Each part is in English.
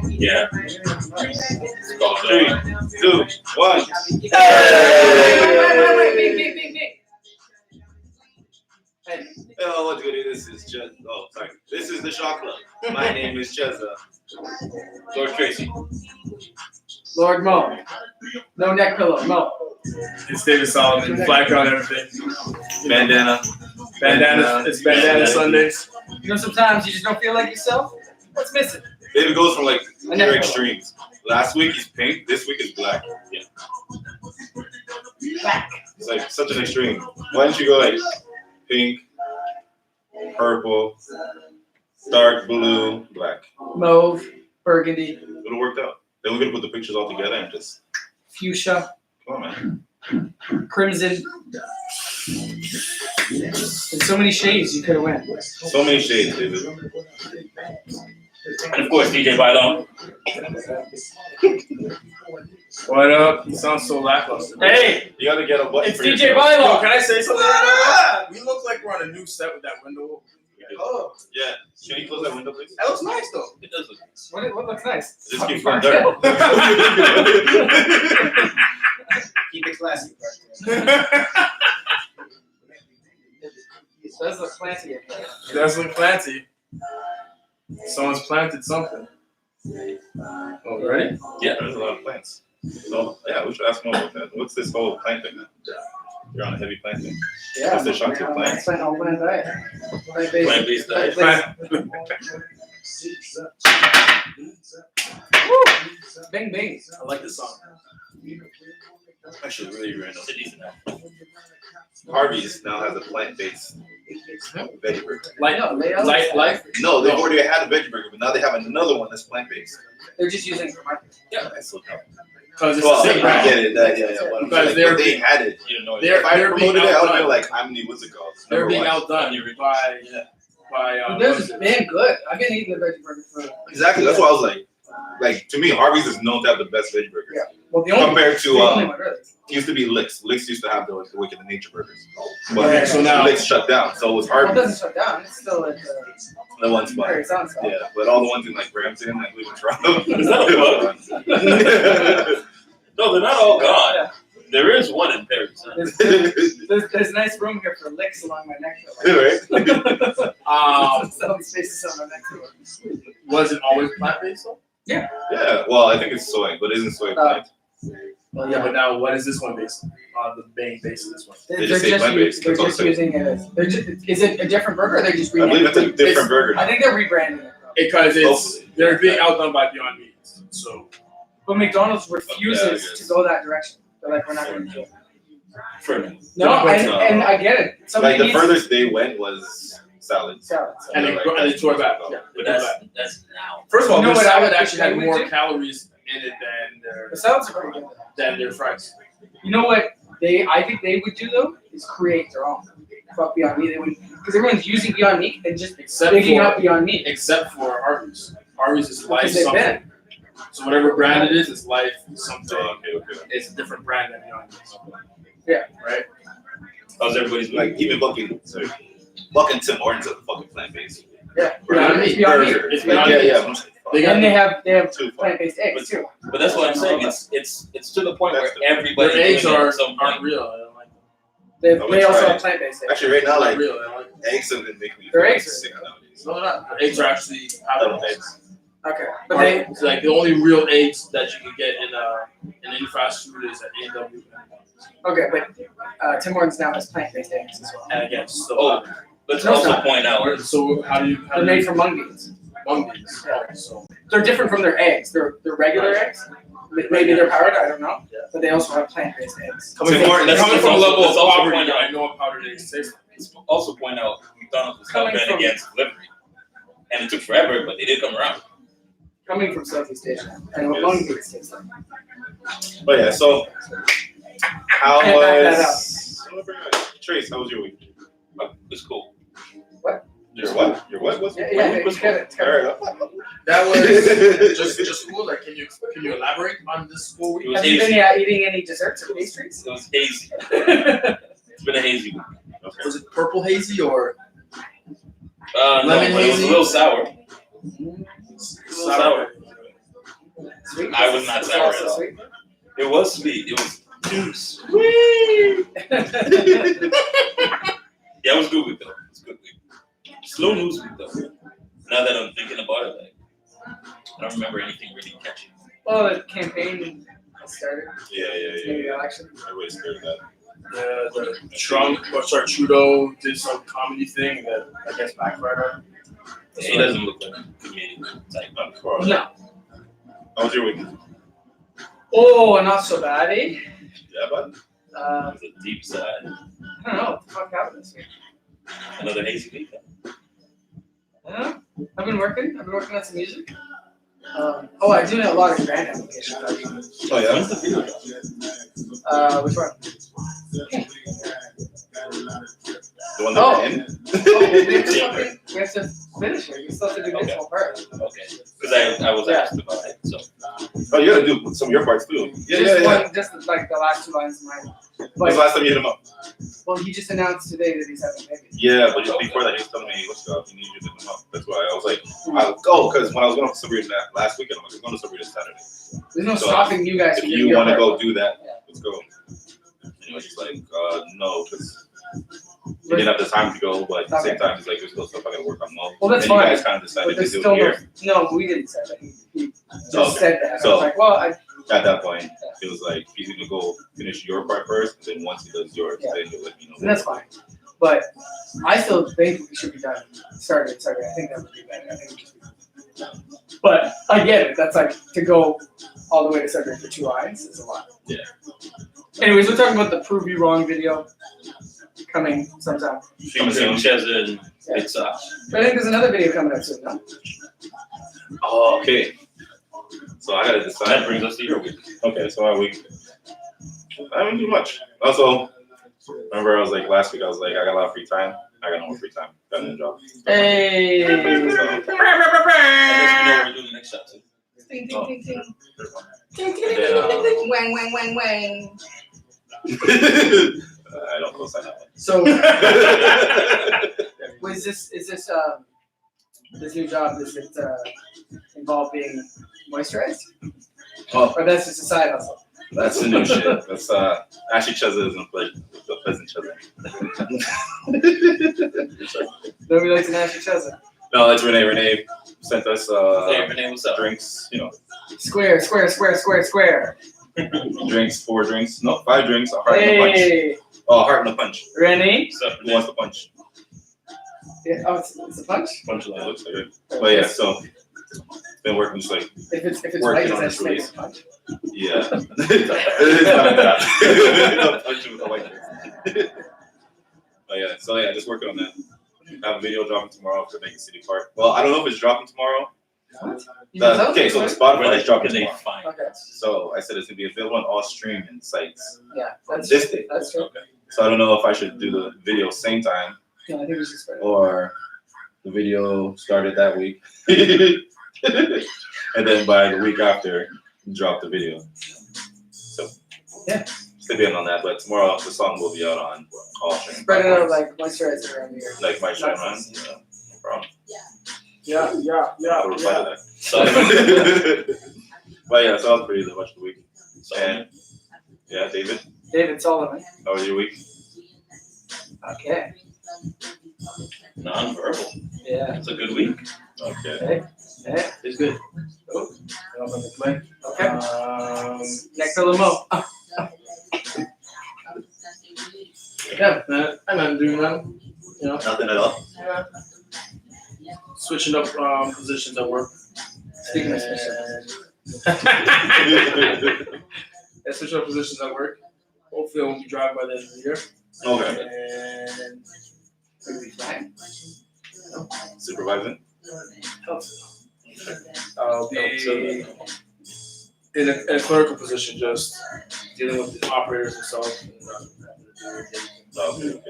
Yeah. 3, 2, 1. Hey. Hello, what's good? This is This is the Shaw Club. My name is CheZZa. Lord Tracy. Lord Mo. No neck pillow. Mo. It's David Solomon. Black on everything. Bandana. It's bandana Sundays. You know, sometimes you just don't feel like yourself. What's missing? It goes from like pure extremes. Last week he's pink. This week is black. Yeah. Black. It's like such an extreme. Why don't you go like pink, purple, dark blue, black? Mauve. Burgundy. It would have worked out. Then we're gonna put the pictures all together and just. Fuchsia. Come on, man. Crimson. There's so many shades you could have went. So many shades, David. And of course, DJ Bailon. What up? You sound so lackluster. Hey! You gotta get a button. It's for DJ yourself. Yo, Bailon! can I say something right now? We look like we're on a new set with that window. Oh, Yeah. Can you close that window, please? that looks nice though. It does look nice. What looks nice? Just keep from dirt. Keep it classy. Does look fancy. That's look fancy. Someone's planted something. Oh, ready? Yeah, there's a lot of plants. So yeah, we should ask more about that. What's this whole plant thing now? You're on a heavy plant thing. Yeah. What's the shock to plants? Plant all plant diet. Plant-based diet. Woo! Bing bing. I like this song. Actually, really random. It's a decent album. Harvey's now has a plant-based veggie burger. Life. No, they've already had a veggie burger, but now they have another one that's plant-based. They're just using it for marketing. Yeah, that's so dumb. Because it's Well, the I same brand. get it. Yeah. But I'm Because saying, but they had it. You don't know They're- If I they're being promoted it, I would outdone. be like, I'm the what's it called? They're Number being one. outdone by This is man good. I've been eating the veggie burger for. Exactly. That's why I was like to me, Harvey's is known to have the best veggie burgers. Yeah. Well, the only Compared the only to one, really. it used to be Licks. Licks used to have the Wicked and Nature burgers, Yeah, but so now- Licks shut down. So it was Well, it Harvey's. doesn't shut down. It's still at The one spot. Very sound stuff. Yeah, but all the ones in like Brampton, I believe in Toronto. Is that a bug? No, they're not all gone. Yeah. There is one in Paris. Huh? There's nice room here for licks along my neck. Right? Some spaces on my neck. Was it always plant-based though? Yeah, well, I think it's soy, but isn't soy plant? Well, yeah, but now what is this one based on? The main base of this one. They just say plant-based. They're That's all just I'm using it. Is it a different burger? Or they're just I believe rebranding it's a different burger I now. think they're rebranding it. Because Hopefully. they're being outdone by Beyond Meat. So But McDonald's refuses Yeah, I guess. to go that direction. They're like, we're not going to do it. For me. No, and I get it. Like Somebody the needs furthest they went was salads. salads. and they tore it back. Yeah, But that's now. First of all, You know their what I salad would actually had do? more calories in it The salads are pretty good. than their fries. You know what I think they would do though is create their own. Fuck Beyond Meat. They would, because everyone's using Beyond Meat and just Except picking for- up Beyond Meat. Except for Harvey's. Harvey's is life Because they've something. been. So whatever brand it is, it's life something. Oh, okay. It's a different brand than Beyond Meat. Yeah. Right? How's everybody's like even Bucking Tim Hortons is a fucking plant-based. Yeah. Beyond Meat. Beyond Meat. It's Beyond Meat. Yeah. They got And they have Too far. plant-based eggs too. But that's what I'm saying. It's to the point where That's the- everybody their eggs doing it are at some aren't point. real. I don't like them. They also try have it. plant-based eggs. Actually, right now, Not like real. I don't like them. eggs have been making me Their feel eggs are- sick nowadays. No, they're not. The eggs are actually Double powdered. eggs. Okay, but they It's like the only real eggs that you can get in any fast food is at A&W. but Tim Hortons now has plant-based eggs as well. And again, still Oh, let's No, it's also not. point out. So how do you They're made from mung beans. mung beans? Yeah. Oh, so They're different from their eggs. They're regular eggs. Maybe they're powdered. I don't know. Yeah. But they also have plant-based eggs. Tim Hortons- That's coming from a also- level of that's also poverty, point out- I know what powdered eggs taste like. Let's also point out McDonald's was Coming campaign from- against delivery, and it took forever, but they did come around. Coming from Southeast Asia. I know what mung beans taste like. But yeah, so how Can't back that was Trace? How was your week? But it's cool. Your what? Your what? What's Yeah, your yeah, week was it's good, it's cool? good. All right. That was just cool. Like, can you elaborate on this whole It week? was Have you hazy. been eating any desserts or pastries? It was hazy. It's been a hazy week. Okay. Was it purple hazy or No, Lemon but it was a hazy? little sour. Sour. Sweet? I was not It's sour also at all. sweet? It was sweet. It was too sweet. Yeah, it was good week though. It was good week. Slow news week though. Now that I'm thinking about it, like I don't remember anything really catchy. Well, the campaign started. Yeah. Maybe the election. Everybody's scared of that. Trudeau did some comedy thing that I guess backfired on him. He doesn't look like a comedian type. No. How was your week? Oh, not so bad, eh? Yeah, bud. It's a deep side. I don't know what the fuck happened this week. Another hazy week. I don't know. I've been working on some music. I do a lot of grant applications. Actually. Oh yeah. When's the video drop? Which one? The one that we're in. We have to finish it. You still have to do this whole part. Okay. Because I was asked about it. So Oh, you gotta do some of your parts too. Just like the last 2 lines of mine. When's the last time you hit him up? Well, he just announced today that he's having a baby. Yeah, but just before that, he was telling me, "What's up? You need you to hit him up." That's why I was like, "I'll go," because when I was going to Sabrina last weekend, I'm like, "I'm going to Sabrina Saturday." There's no So, stopping you guys If from you doing your want to part. go do that, Yeah. let's go. And she's like, "No," because he didn't have the time to go, but at the same time, he's like, "There's still stuff I gotta work on." Well, that's and fine. you guys kind of But decided to there's do still it here. no, we didn't say that. He just Okay. said that. I So- was like, well, At that point, it was like he's gonna go finish your part first, and then once he does yours, Yeah. then he'll let me know. and that's fine. But I still think we should be done. Sorry. I think that would be better. I think we should be done. But I get it. That's like to go all the way to Saturday for 2 lines is a lot. Yeah. Anyways, we're talking about the Prove You Wrong video coming sometime. featuring CheZZa and Big Sauce. But I think there's another video coming out soon, no? Oh, okay. So I gotta That decide. brings us to your week. Okay, so our week. I didn't do much. Also, remember I was like last week. I was like, I got a lot of free time. I got no more free time. Got a new job. Hey. I guess we know what we're doing the next shot too. Ting, Oh. ting, ting, ting. And then, Wang, wang, wang, wang. I don't co-sign that So, is this new job? Does it involve being moisturized? Oh. Or that's just a side hustle? That's the new shit. That's actually CheZZa isn't the pleasant CheZZa. Nobody likes an Astro Mega. No, that's Renee. Renee sent us Hey, Renee, what's up? drinks. Square. Drinks, 4 drinks. No, 5 drinks. A heart and a punch. Hey, Oh, a heart and a punch. Rennie. What's up, Who Renee? wants the punch? Yeah, oh, it's a punch. Bunch of It love. looks like it. But yeah, so been working just like If it's Working white, on it's this actually release. a punch. yeah. It's not like that. Don't punch you with a white drink. But yeah, so yeah, just working on that. Have a video dropping tomorrow for Making City Park. Well, I don't know if it's dropping tomorrow. You know, Okay, so the right? Spotify is dropping Can they tomorrow. find Okay. So I said it's gonna be available on all streaming sites Yeah, on that's this true. day. That's true. Okay. So I don't know if I should do the video same time Yeah, I think we should spread it. or the video started that week. And then by the week after, drop the video. So Yeah. still be on that, but tomorrow the song will be out on all streaming Spread it out platforms. like moisturizer around here. Like my shirt man. Yeah, no problem. Yeah. I'll reply to that. So, But yeah, so that was pretty much the week. so And yeah, David, David Solomon. how was your week? Okay. non-verbal. Yeah. It's a good week. Okay. Hey. It's good. I'm about to play. Okay. Next to Limo. Yeah, man. I'm not doing that. You know, Nothing at all. switching up positions at work. Speaking of Yeah, switching up positions at work. Hopefully, I won't be driving by the end of the year. Okay. And It'll be fine. Supervising. I'll be in a clerical position, just dealing with the operators and stuff. Okay.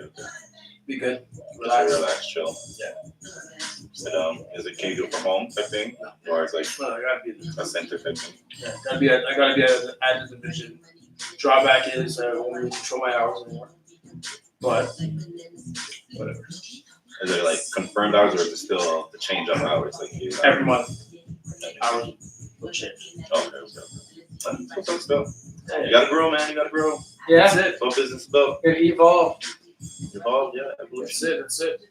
Be good. Relax, Relax. relax, chill. Yeah. Sit down. Is it can you do it from home type thing? Or it's like No, I gotta be. a center type thing? Yeah, I gotta be at the division. Drawback is I won't really control my hours anymore. But whatever. Is it like confirmed hours or is it still the change of hours? Like Every month. hours will change. Okay, what's up, still? You gotta grow, man. You gotta grow. Yeah, That's it. That's what business is about. it evolved. Evolve, yeah, That's evolution. it. That's it.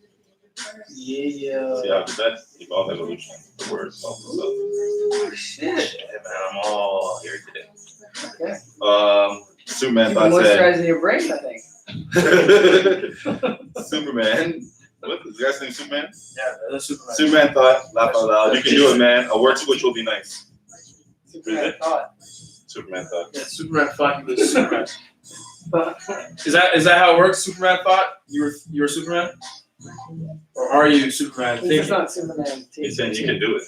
Yeah. See how I did that? Evolve, evolution. The word solves itself. Oh, shit. Yeah, man, I'm all here today. Okay. Superman You've been thought said. moisturizing your brain, I think. Superman. What? Is the guy's name Superman? Yeah, that's Superman. Superman thought, laugh out loud, you can do it, man. A work switch will be nice. Superman thought. Superman thought. Yeah, Superman thought he was Superman. Is that how it works? Superman thought you were Superman, or are you Superman This is thinking? not Superman. He said you can do it.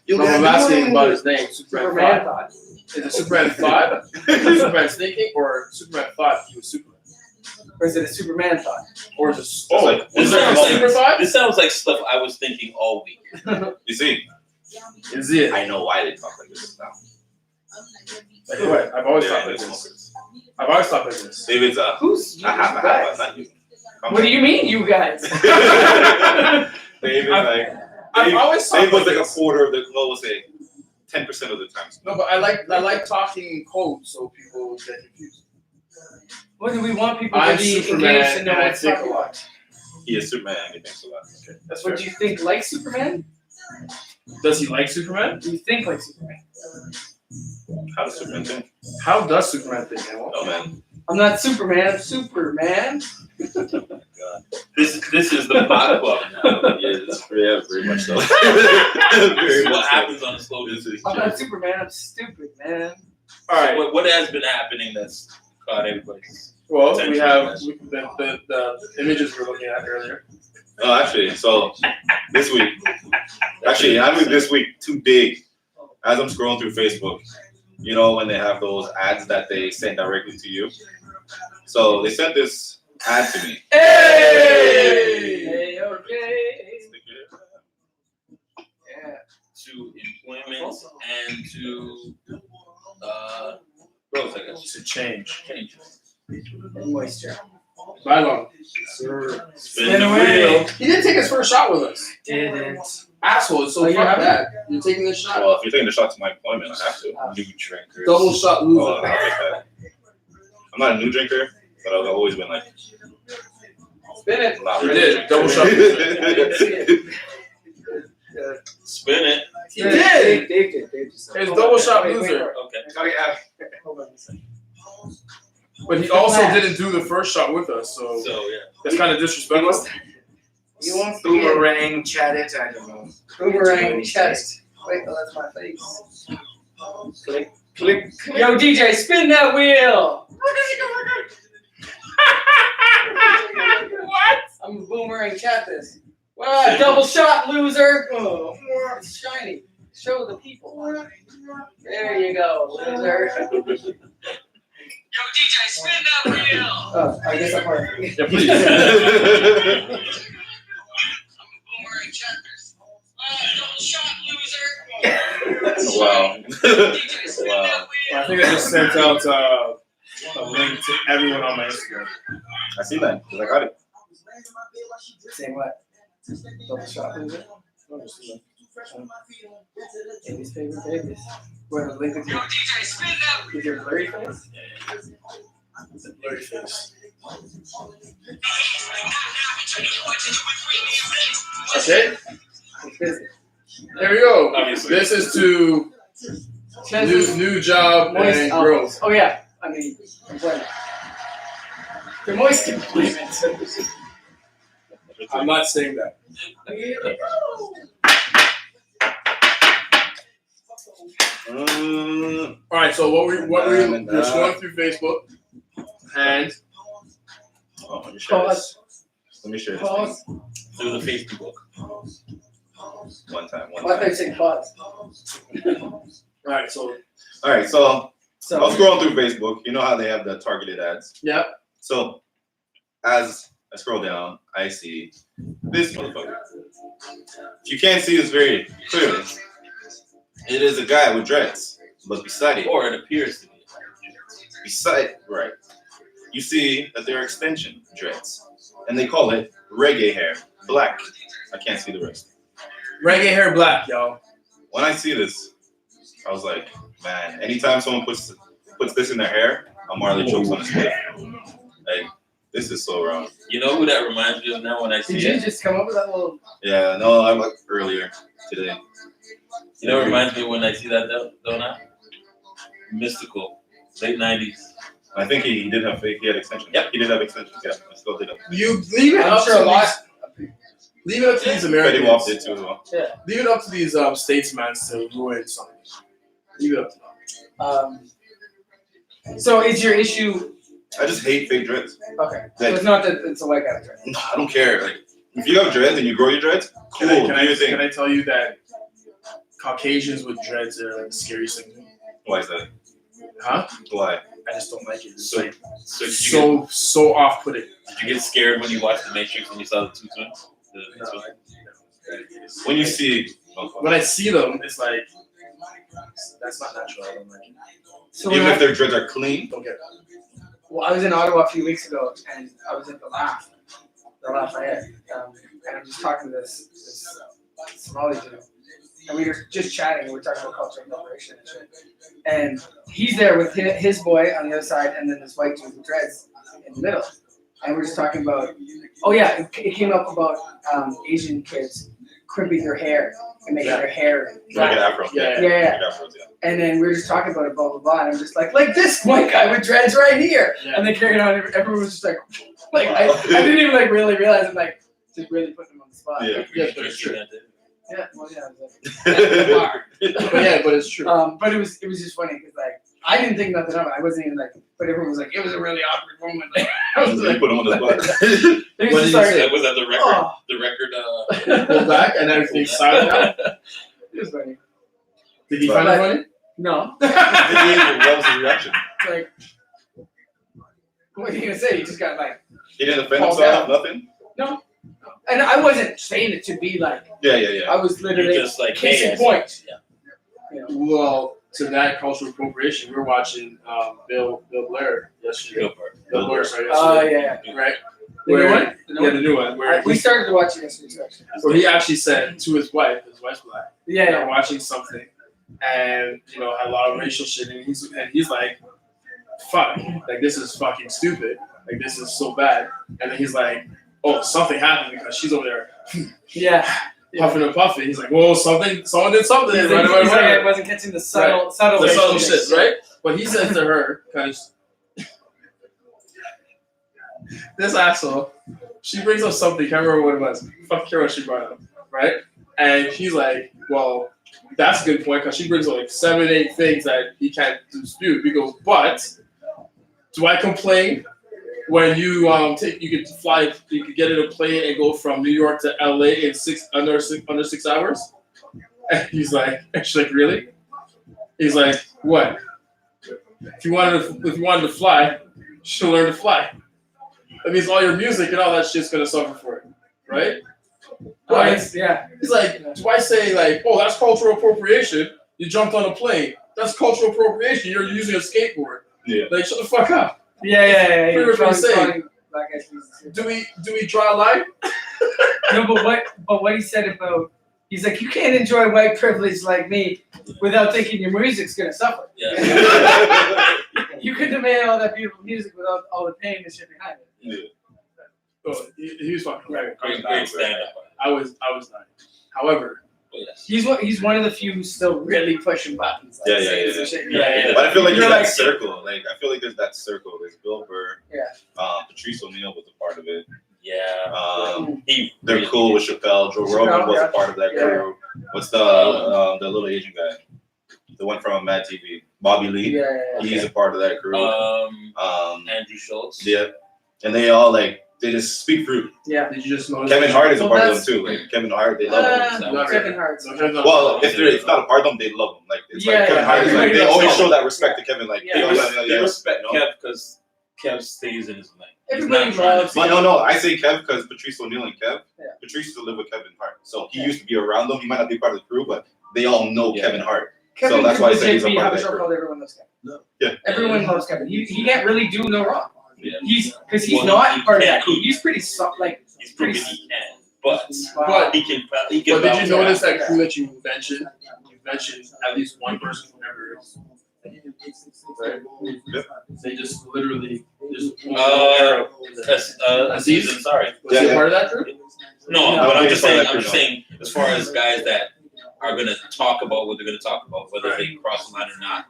No, I'm asking about his name. Superman Superman thought. thought. Is it Superman thought? Superman's thinking, or Superman thought he was Superman, Or is it a Superman thought? or is it? It's like- Is this there a sounds Super like, thought? this sounds like stuff I was thinking all week. You see, Is it? I know why they talk like this now. Like what? I've always They're thought like this. smokers. I've always thought like this. David's Who's you I have, guys? not you. What do you mean, you guys? David, like, I've always thought Dave was like like a this. quarter of the, well, we'll say 10% of the time. No, but I like talking code so people get confused. What do we want people I'm to be Superman engaged and know and I what's think talking a about? lot. He is Superman and he thinks a lot. Okay, that's fair. What do you think like Superman? Does he like Superman? Do you think like Superman? How does Superman think? How does Superman think? Emma? Oh, man. I'm not Superman, I'm Superman. This is the pot club now. Yeah, very much so. This Very is much what so. happens on the slow This news. is I'm true. not Superman, I'm stupid, man. All right. What has been happening that's caught everybody's Well, attention? we have the images we were looking at earlier. Oh, actually, so this week, this week today, as I'm scrolling through Facebook, you know, when they have those ads that they send directly to you. So they sent this ad to me. Hey, okay. Yeah. to employment and to growth, I guess. To change. And moisture. Right on. Spin the wheel. He didn't take his first shot with us. Didn't. Asshole, it's so Oh, you fuck haven't? that. You're taking this shot. Well, if you're taking a shot to my employment, I have to. New drinkers. Double shot Oh, loser. I'll take that. I'm not a new drinker, but I've always been like, Spin it. not You really did. a Double drinker. Spin it. He did. Dave did. Dave just said. It's Hold double on. shot Wait, loser. Okay. Gotta get Hold on a second. But he also didn't do the first shot with us, so So yeah. that's kind of disrespectful. You won't forget. Boomerang, chat it, I don't know. Boomerang chest. Wait, oh, that's my face. Click, click. Yo, DJ, spin that wheel. What? I'm a boomerang chat this. Wow, double shot, loser. Oh, it's shiny. Show the people. There you go, loser. Yo, DJ, spin that wheel! Oh, I guess I'm hard. Yeah, please. I'm a boomerang checkers. Double shot, loser! Wow. DJ, spin Wow. that wheel! I think I just sent out a link to everyone on my Instagram. I see that, 'cause I got it. Saying what? Double shot, loser. Baby's favorite babies. Where the link with Yo, your, DJ, spin that with your blurry face? Blurry face. Okay, It's busy. there we go. Obviously. This is to new job Moist and elbows. growth. Oh yeah, I mean employment. The moist employment. I'm not saying that. All right, so what we just going through Facebook, and Oh, let me share Pause. this. Let me share this. Pause. Through the Facebook. One time. Why they say pause? all right, so All right, so I was So scrolling through Facebook. You know how they have the targeted ads? yeah, So as I scroll down, I see this motherfucker. If you can't see this very clearly, it is a guy with dreads. But beside it, Or it appears to be. right, you see that they're extension dreads. And they call it reggae hair black. I can't see the rest. reggae hair black, y'all. When I see this, I was like, man, anytime someone puts this in their hair, Marley chokes on his split. Like, this is so wrong. You know who that reminds me of now when I see Did you it? just come up with that little? Yeah, no, I like earlier today. You know, it reminds me when I see that though now? Mystical, late 90s. I think he did have fake. He had extensions. Yep. He did have extensions. Yeah, I still did it. You leave it I'm up sure to a lot. leave it up to these Fetty Wap Americans. did too as well. Leave it up to these statesmen to ruin something. Leave it up to them. So is your issue I just hate fake dreads. okay? So Like, it's not that it's a white guy dread. no, I don't care. Like, if you have dreads and you grow your dreads, cool. Can do your I thing. tell you that Caucasians with dreads are like the scariest thing? Why is that? Huh? Why? I just don't like it. It's So, like so did you, get, so off-putting. did you get scared when you watched The Matrix when you saw the two twins? The twins? When you see, When I see them, it's like that's not natural. I don't like it. So even when if their dreads are clean, Don't get it. well, I was in Ottawa a few weeks ago, and I was at the Lafayette, and I'm just talking to this Somali dude, and we were just chatting, and we were talking about culture and celebration and shit. And he's there with his boy on the other side, and then this white dude with dreads in the middle. And we're just talking about, oh yeah, it came up about Asian kids crimping their hair and making their hair like an black. afro. Yeah. Yeah. Like afros, yeah. And then we were just talking about it, blah blah blah, and I'm just like this white guy with dreads right here. Yeah. And they carried on. Everyone was just like I didn't even like really realize it, like just really putting him on the spot. Yeah. Yeah, but it's true. Yeah, well, yeah. It was like, But yeah, but it's true. but it was just funny because like I didn't think nothing of it. I wasn't even like, but everyone was like, it was a really awkward moment. Like, I was You like, put him on the spot. it was What just did you like, say? That was at the record. oh, The record. Pull back and everything silent out. it was funny. Did he find it funny? No, What was his reaction? like, what are you gonna say? You just got like, He didn't offend Calm himself. down. Nothing. and I wasn't saying it to be like, Yeah. I was You literally just like, case hey, in point. Yeah. You know, Well, to that cultural appropriation, we were watching Bill Blair yesterday. Go for it. Bill Blair, sorry, oh yesterday. yeah, Right? The new Where- one? The new Yeah, one? the new one. Where We started to watch it yesterday too, actually. where he actually said to his wife's black, Yeah, they're watching something and had a lot of racial shit and he's like, fuck, like this is fucking stupid. Like this is so bad. And then he's like, oh, something happened because she's over there yeah. puffing and puffing. He's like, whoa, someone did something. He's Right, like, right, he's like, right. I wasn't catching the subtle The racial subtle things. shit, right? But he says to her, because this asshole, she brings up something, can't remember what it was. Fuck care what she brought up, right? And he's like, well, that's a good point, because she brings up like 7, 8 things that he can't dispute. He goes, but do I complain when you you could fly, you could get in a plane and go from New York to LA in under 6 hours? And he's like, she's like, really? He's like, what? If you wanted to fly, you should learn to fly. That means all your music and all that shit's gonna suffer for it, right? But Yeah. he's like, do I say like, oh, that's cultural appropriation? You jumped on a plane. That's cultural appropriation. You're using a skateboard. Yeah. Like, shut the fuck up. Yeah. Pretty much what he's saying. Calling Black Eyed Peas. Do we draw a line? No, but what he said about, he's like, you can't enjoy white privilege like me without thinking your music's gonna suffer. Yeah. You can demand all that beautiful music without all the pain and shit behind it. Oh, he was fucking right. Great stand-up. I was not. However, But yes. He's one of the few who's still really pushing buttons. Like, Yeah. saying some shit. Yeah. But I feel like You're there's like- that circle. Like I feel like there's that circle. There's Bill Burr. Yeah. Patrice O'Neal was a part of it. Yeah. They're cool with Chappelle. Joe Rogan was a part of that Yeah. crew. What's the little Asian guy? The one from Mad TV, Bobby Lee. Yeah. He's a part of that crew. Andrew Schultz. Yeah, and they all they just speak fruit. Yeah. did you just notice? Kevin Hart is a Well, part of them that's- too. Like Kevin Hart, they love him. Not Kevin really. Hart. Well, if it's not a part of them, they love him. Like it's Yeah, like Kevin Hart is like everybody they loves always him. show that respect to Kevin. Like Yeah. They respect you know? Kev because Kev stays in his lane. He's Everybody not trying loves to But no, I say Kev because Patrice O'Neal and Kev. Yeah. Patrice used to live with Kevin Hart, so he used to be around them. He might not be part of the crew, but they all know Yeah. Kevin Hart. Kevin that's why I could say he's a legit part have of a that show crew. called Everyone Loves Kevin. Yeah. Everyone loves Kevin. He can't really do no wrong. Yeah. Because he's Well, not he part of can't. that crew. He's pretty soft, like He's pretty. proven he can, but Wow. he can. But did you notice that crew that you mentioned mention at least one person from every race. Right? They just literally just Aziz Ansari. Was he a part of that group? No, No, but I'm he's just part of saying. that I'm group, just no. saying, as far as guys that are gonna talk about what they're gonna talk about, whether they cross the line or not.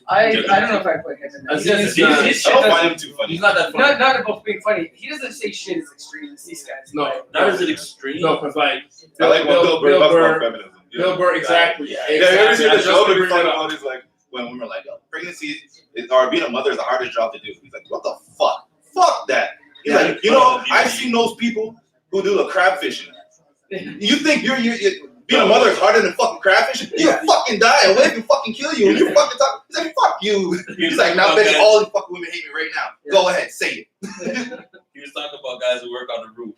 I don't know if I put him in there. He Aziz doesn't- is not- his I shit don't doesn't- find him too funny. He's not that funny. not about being funny. He doesn't say shit as extreme as these guys. No, Not as an extreme. no, because like I like when Bill Burr talks about feminism. Bill Burr, exactly. Yeah. Yeah, you ever Exactly. seen I the just show that figured he's talking it out. about is like when women are like, yo, pregnancy or being a mother is the hardest job to do. He's like, what the fuck? Fuck that. He's Yeah. like, you know, I've seen those people who do the crab fishing. You think you're being a mother is harder than fucking crab fishing? You fucking die. A wave can fucking kill you. And you fucking talk. He's like, fuck you. He's like, now bet all the fucking women hate me right now. Go ahead, say it. He was talking about guys who work on the roof.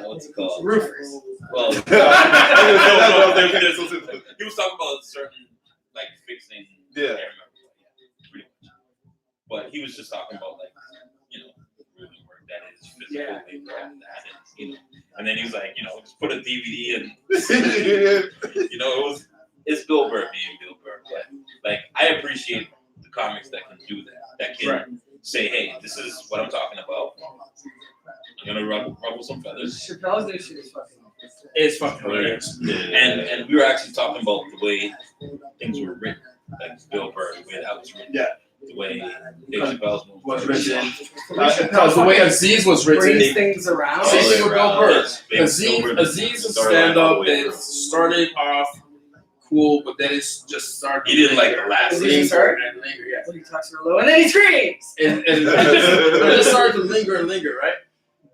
What's it called? Roofers. Well, That's what I was thinking. he was talking about certain like fixing. Yeah. I can't remember. Pretty much. But he was just talking about like, you know, really work that is physical Yeah. labor and that, and you know. And then he was like, you know, just put a DVD and you know, it's Bill Burr being Bill Burr. But like, I appreciate the comics that can do that. That can say, hey, this is what I'm talking about. I'm gonna ruffle some feathers. Chappelle's new shit is fucking. It's fucking hilarious. And we were actually talking about the way things were written, like Bill Burr, the way that was written. Yeah. The way Dave Chappelle's movie Was written. Chappelle Because the way Aziz was written. brings things around. Same thing with Bill Burr. Big Aziz Bill Burr. Aziz's Started stand up, all the way it through. started off cool, but then it's just started. He didn't like the last Did he scene. start? And linger, yeah. When he talks real low, and then he screams. And it just started to linger and linger, right?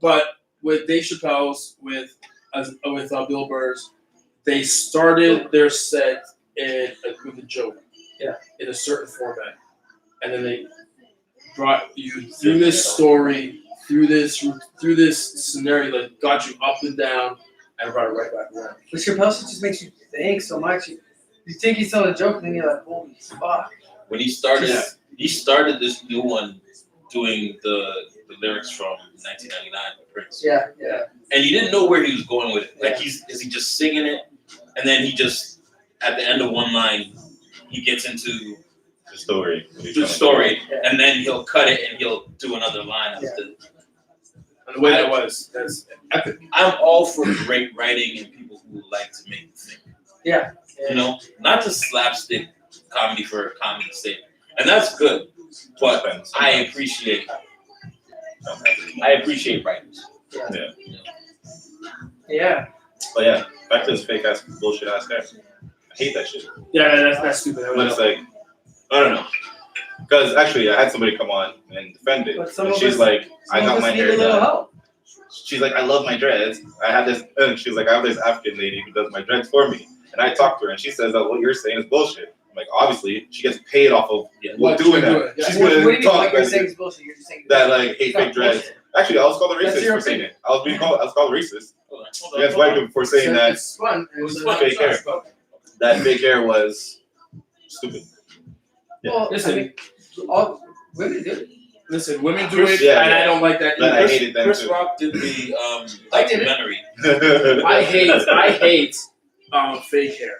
But with Dave Chappelle's, with Bill Burr's, they started their set with a joke, in a certain format, and then they brought you through this story, through this scenario that got you up and down, and brought it right back around. But Chappelle shit just makes you think so much. You think he's telling a joke, and then you're like, holy fuck. When he started, Yeah. he started this new one doing the lyrics from 1999 by Prince. Yeah. And he didn't know where he was going with it. Like, is he just singing it, and then he just at the end of one line, he gets into The story. the story, and then he'll cut it and he'll do another line of Yeah. the. And the way that was, that's epic. I'm all for great writing and people who like to make you think. Yeah. You know, not just slapstick comedy for comedy's sake, and that's good. But I appreciate writers. Yeah. But yeah, back to this fake ass bullshit ass guy. I hate that shit. Yeah, that's stupid. But it's like, I don't know. Because actually, I had somebody come on and defend it. But some And of she's us- like, I Some got of my us need hair a little done. help. She's like, I love my dreads. I have this, and she's like, I have this African lady who does my dreads for me. And I talked to her, and she says that what you're saying is bullshit. I'm like, obviously, she gets paid off of What doing you're that. doing, yeah. She's What do gonna you mean? talk What you're like saying is bullshit. You're just saying that, like, hate it's not fake dreads. bullshit. Actually, I was called a That's racist your for saying opinion. it. I was called a racist Hold against white people for saying that It's fun. was It's fun. fake hair. That fake hair was stupid. Well, Listen. I mean, all women do it. Listen, women do it, Yeah, and yeah. I don't like that But either. I hated them Chris too. Rock did the I did it. documentary. I hate fake hair.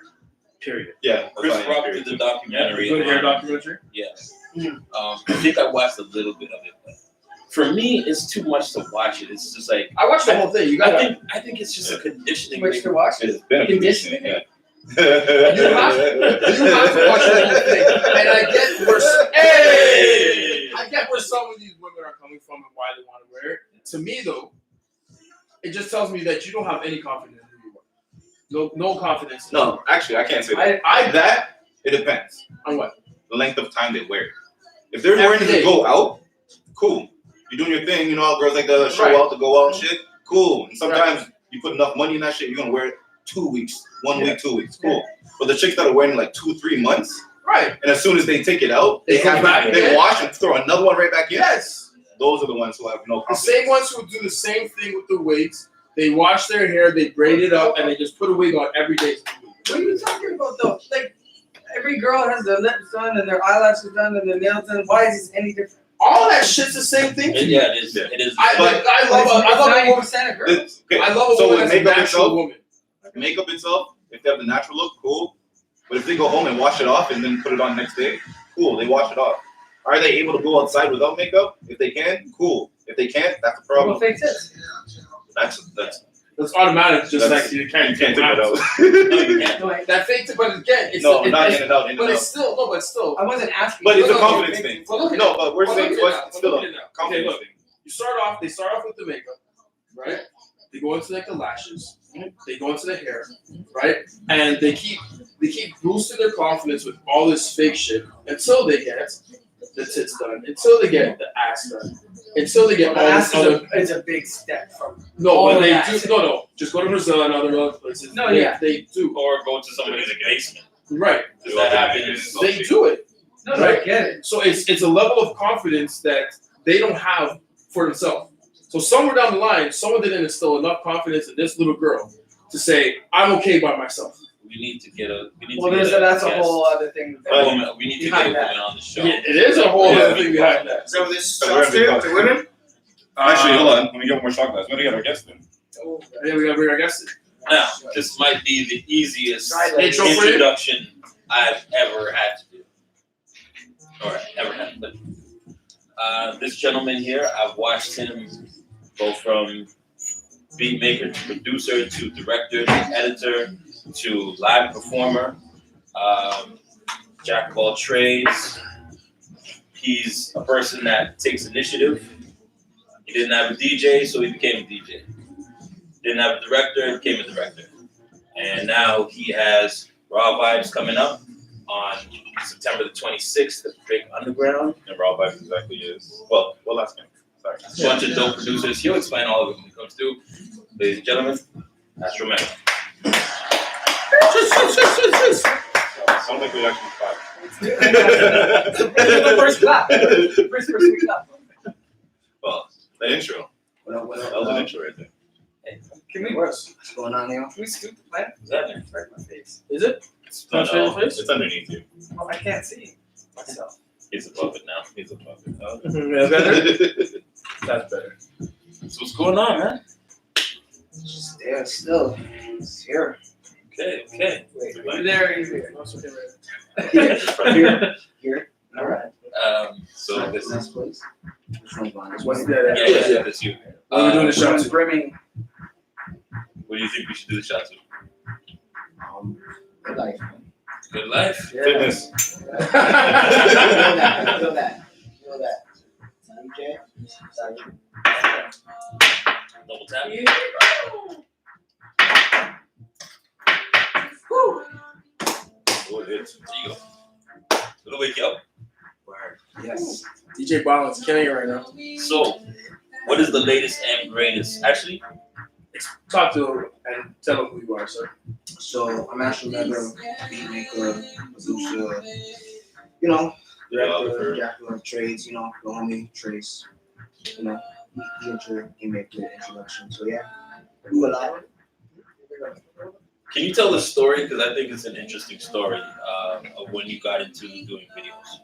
Period. Yeah, that's Chris fine, Rock period. did the documentary. Good hair on- documentary. Yeah. Mm. I think I watched a little bit of it, but for me, it's too much to watch it. It's just like I watched the whole thing. You got I think it's just a conditioning Which thing. to watch it. It's been a Conditioning. conditioning, yeah. You have to watch the whole thing. And I get where I get where some of these women are coming from and why they want to wear it. To me, though, it just tells me that you don't have any confidence in who you are. No confidence. in No, actually, I can't say that. That it depends on what? the length of time they wear it. If they're Every wearing it day. to go out, cool. You're doing your thing, you know how girls like to show Right. out to go out and shit. Cool. And sometimes you put enough money in that shit, you're gonna wear it 2 weeks, 1 week, 2 weeks. Cool. But the chicks that are wearing it like 2-3 months, Right. and as soon as they take it out, They they come back they again? wash and throw another one right back in. Yes. Those are the ones who have no The confidence. same ones who do the same thing with the wigs. They wash their hair, they braid it up, and they just put a wig on every day. What are you talking about though? Like every girl has their lips done and their eyelashes done and their nails done. Why is this any different? All that shit's the same thing to me. Yeah, it is. It is. I love a woman. of girls. Okay, I love a so woman with that's a makeup natural itself, woman. makeup itself, If they have the natural look, cool. But if they go home and wash it off and then put it on next day, cool. They wash it off. Are they able to go outside without makeup? If they can, cool. If they can't, that's a problem. What fake tits? That's automatic, just like you can't take it out. No, you can't. No, I, That fake tip, but again, it's No, it's, not it's, in and out, in and but out. it's still no, but still. I wasn't asking. But it's a No, no, confidence no, thing. Well, look at No, but we're well, saying look at what's it now. still Look a at it now. Okay, confidence look. thing. They start off with the makeup, right? They go into like the lashes, they go into the hair, right? And they keep boosting their confidence with all this fake shit until they get the tits done, until they get the ass done, until they get Well, all the this ass other. is a big step from. No, all but of they that. do. No. Just go to Brazil and other places. No, they, yeah. they do. Or go to somebody's basement. Right, Does that happen? they do it. No, I get it. So it's a level of confidence that they don't have for themselves. So somewhere down the line, someone didn't instill enough confidence in this little girl to say, "I'm okay by myself." We need to get a. We need Well, to get that's a guest. whole other thing. A woman. We need to get a Behind that. woman on the show. Yeah, it is a whole Yeah, other thing behind that. So this So we're shot gonna be to women? Actually, hold on. Let me get one more shot glass. We're gonna get our guest then. Yeah, we gotta bring our guest in. Now, this might be the easiest Intro for you? introduction I've ever had to do. Or ever had to do. This gentleman here, I've watched him go from beat maker to producer to director to editor to live performer, jack of all trades. He's a person that takes initiative. He didn't have a DJ, so he became a DJ. Didn't have a director, he became a director. And now he has Raw Vibes coming up on September the 26th at Big Underground. And Raw Vibes exactly is. Well, ask him. Sorry. A bunch of dope producers. He'll explain all of it when it comes to. Ladies and gentlemen, Astro Mega. Sounds like we actually clap. The first clap. First we clap. Well, the intro. That was an intro right there. Can we? What's going on here? Can we scoot the plant? Is that it? Right in my face. Is it? No, Touch your face? it's underneath you. Oh, I can't see myself. He's above it now. He's above it. Yeah, better. That's better. So what's going on, man? Just there, still. It's here. Okay. Wait, you there? You there? Here. All right. So this is Next place. Which one's mine? This What's one? that? yeah, that's you. What are we doing the shot Someone's to? brimming. What do you think we should do the shot to? Good life, man. Good life. Fitness. Feel that. Feel that. Feel that. DJ. Sorry. Double tap. Oh, it is. There you go. It'll wake you up. Yes. DJ Balance killing it right now. So, what is the latest and greatest? Actually, Talk to him and tell him who you are, sir. So I'm Astro Mega, beat maker, producer, director, jack of trades, the homie Trace. He made the introduction. So yeah, you alive? can you tell the story? Because I think it's an interesting story of when you got into doing videos.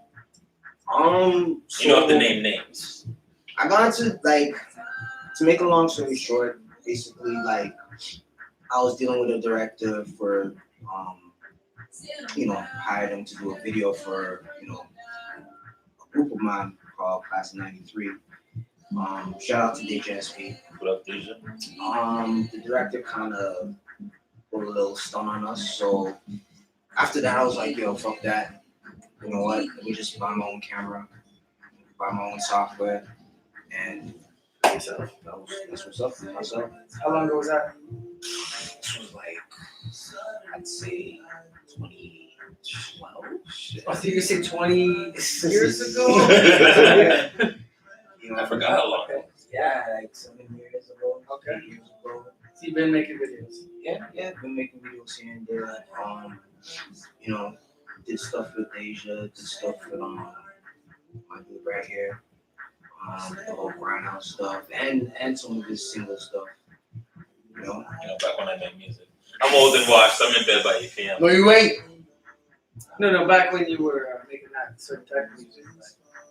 So You don't have to name names. I got into to make a long story short, basically I was dealing with a director for hired him to do a video for a group of mine called Class of '93. Shout out to DJSP. What up, Deja? The director kind of put a little stun on us, so after that I was like, yo, fuck that. You know what? Let me just buy my own camera, buy my own software, and myself. That's what's up for myself. How long ago was that? This was I'd say 2012. Shit. I think you said 20 years ago. I forgot how long. Yeah, 7 years ago. Okay. 8 years ago. So you've been making videos. Yeah, been making videos here and there. Did stuff with Asia, did stuff with my dude right here. The whole grindhouse stuff and some of his single stuff. Back when I made music. I'm old and washed. I'm in bed by 8 p.m. No, you ain't. No, back when you were making that certain type of music.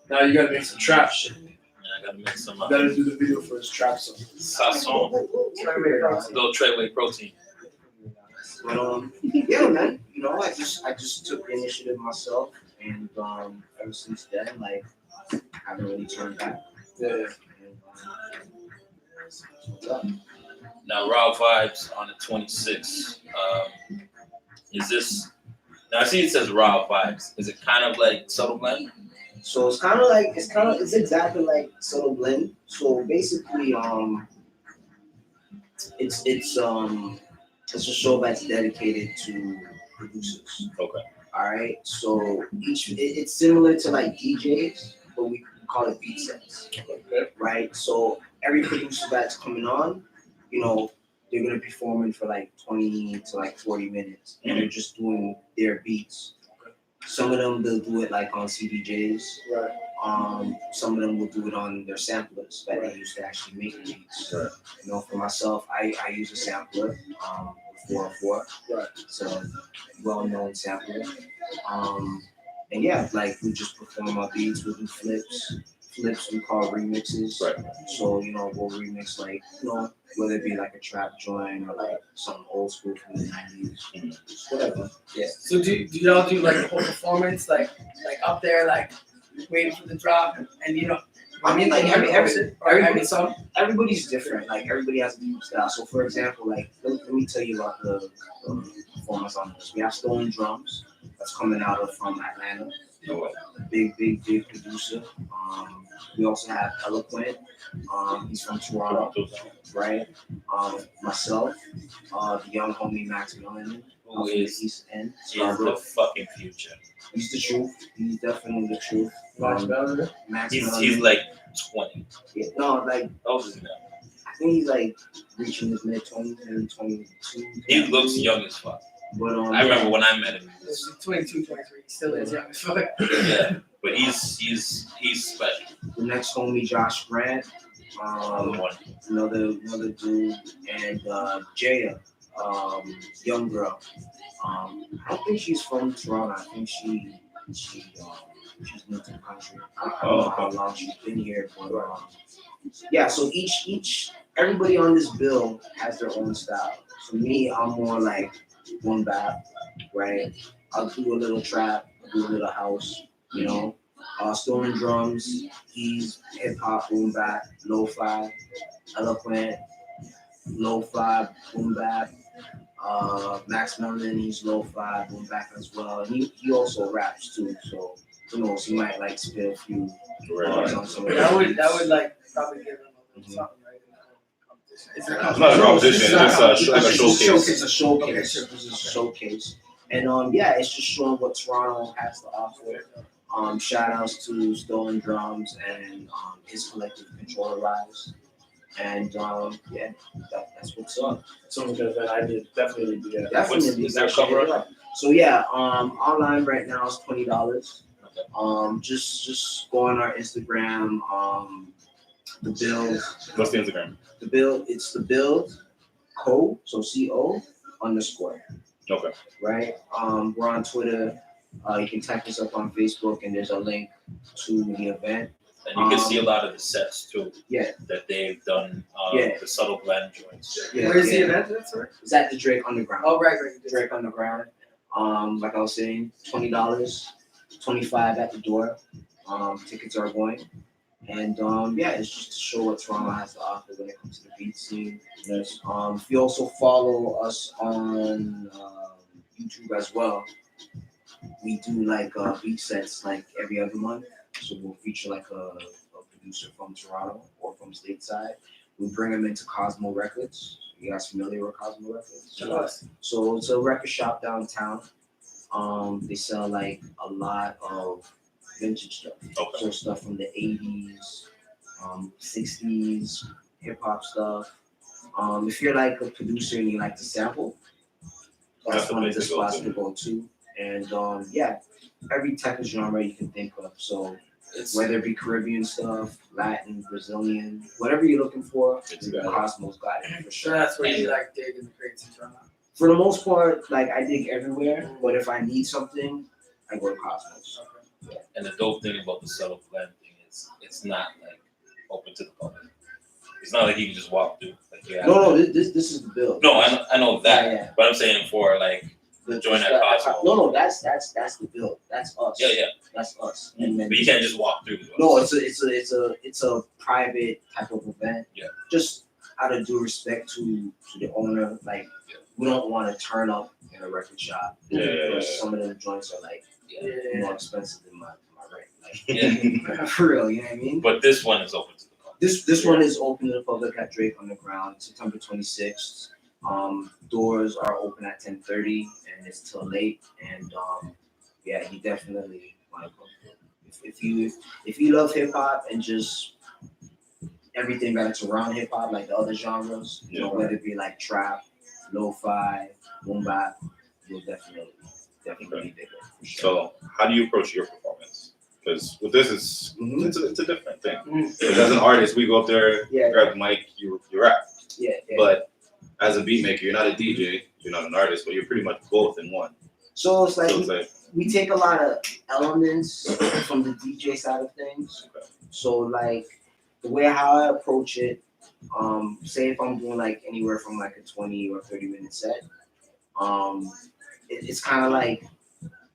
Now you gotta make some trap shit. You I gotta make some gotta do the video for his trap song. sazon. Little Treadway protein. But yeah, man. You know, I just took the initiative myself, and ever since then, like, I haven't really turned back. Yeah. And, yeah. Now, Raw Vibes on the 26th. Is this? Now I see it says Raw Vibes. Is it kind of like Subtle Blend? So it's exactly like Subtle Blend. So basically, it's a show that's dedicated to producers. Okay. All right. So it's similar to like DJs, but we call it beat sets. Okay. Right. So every producer that's coming on, you know, they're gonna be performing for like 20 to like 40 minutes, and they're just doing their beats. Some of them they'll do it like on CDJs. Right. Some of them will do it on their samplers that Right. they used to actually make the beats. Right. You know, for myself, I use a sampler, 404. Right. It's a well-known sampler. And yeah, like we just perform our beats, we'll do flips. Flips we call remixes. Right. So, you know, we'll remix like, you know, whether it be like a trap joint or like some old school from the 90s. Whatever. Yeah. So do y'all do like a whole performance, like up there, like waiting for the drop, and you know? I mean, like every song. everybody's different. Like everybody has a different style. So for example, like let me tell you about the performance on this. We have Stone Drums that's coming out of from Atlanta. Big producer. We also have Eloquent. He's from Toronto, right? Myself, the young homie Max Melanin. Who is East End. the fucking future? He's the truth. He's definitely the truth. Max Melanin? Max He's Melanin. like 20. Yeah, no, like How old is he now? I think he's like reaching his mid 20s, maybe 22. He looks young as fuck. But I remember when I met him. He He's was, 22, 23. He still is young as fuck. yeah, but he's special. the next homie Josh Grant, Another one. another dude, and Jaya, young girl. I don't think she's from Toronto. I think she's new to the country. I don't know how long she's been here, but yeah. So everybody on this bill has their own style. So me, I'm more like boom bap, right? I'll do a little trap, I'll do a little house, you know. Stone Drums, he's hip hop, boom bap, lo-fi, Eloquent, lo-fi, boom bap. Max Melanin, he's lo-fi, boom bap as well. And he also raps too, so who knows, he might like spit a few bars on some of That the would like probably give him a little something, right? Is there It's not a competition. It's like a showcase. It's a showcase. Okay, sure. It's a showcase. And yeah, it's just showing what Toronto has to offer. Shout outs to Stone Drums and his collective Controller Rise. And yeah, that's what's up. Something that I did definitely be at. Definitely. Is there a cover up? So yeah, online right now is $20. Just go on our Instagram. The build. What's the Instagram? The build. It's the build. Co. So CO _. Okay. Right. We're on Twitter. You can type us up on Facebook, and there's a link to the event. And you can see a lot of the sets too. Yeah. That they've done. Yeah. The subtle blend joints. Yeah, Where's the yeah. event? That's right. It's at the Drake Underground. Oh, right. Drake Underground. Like I was saying, $20, $25 at the door. Tickets are going. And yeah, it's just to show what Toronto has to offer when it comes to the beat scene. Yes. If you also follow us on YouTube as well, we do like beat sets like every other month. So we'll feature like a producer from Toronto or from stateside. We bring them into Cosmo Records. You guys familiar with Cosmo Records? Yes. So it's a record shop downtown. They sell like a lot of vintage stuff. Okay. So stuff from the 80s, 60s, hip hop stuff. If you're like a producer and you like to sample, that's That's one of the the place to go spots to go to. And yeah, every type of genre you can think of. So It's whether it be Caribbean stuff, Latin, Brazilian, whatever you're looking for, It's got it. Cosmo's got it for So sure. that's where you like dig in the crates in Toronto. For the most part, like I dig everywhere, but if I need something, I go to Cosmos. and the dope thing about the subtle blend thing is it's not like open to the public. It's not like you can just walk through. Like, yeah. No, this is the build. No, I know that. Yeah. But I'm saying for like join that Cosmo. No, that's the build. That's us. Yeah. That's us. And then But you can't just walk through. no, it's a private type of event. Yeah. Just out of due respect to the owner, like we don't want to turn up in a record shop. Because some of them joints are like more expensive than my rent. Like for real, you know what I mean? But this one is open to the public. This one is open to the public at Drake Underground, September 26th. Doors are open at 10:30 and it's till late. And yeah, you definitely want to go. If you love hip hop and just everything that's around hip hop, like the other genres, you know, whether it be like trap, lo-fi, boom bap, you'll definitely be bigger. For sure. So how do you approach your performance? Because with this, it's a different thing. Mhm. Because as an artist, we go up there, grab the mic, you rap. Yeah. But as a beat maker, you're not a DJ, you're not an artist, but you're pretty much both in one. So it's like So it's like, we take a lot of elements from the DJ side of things. Okay. So like the way how I approach it, say if I'm doing like anywhere from like a 20 or 30-minute set, it's kind of like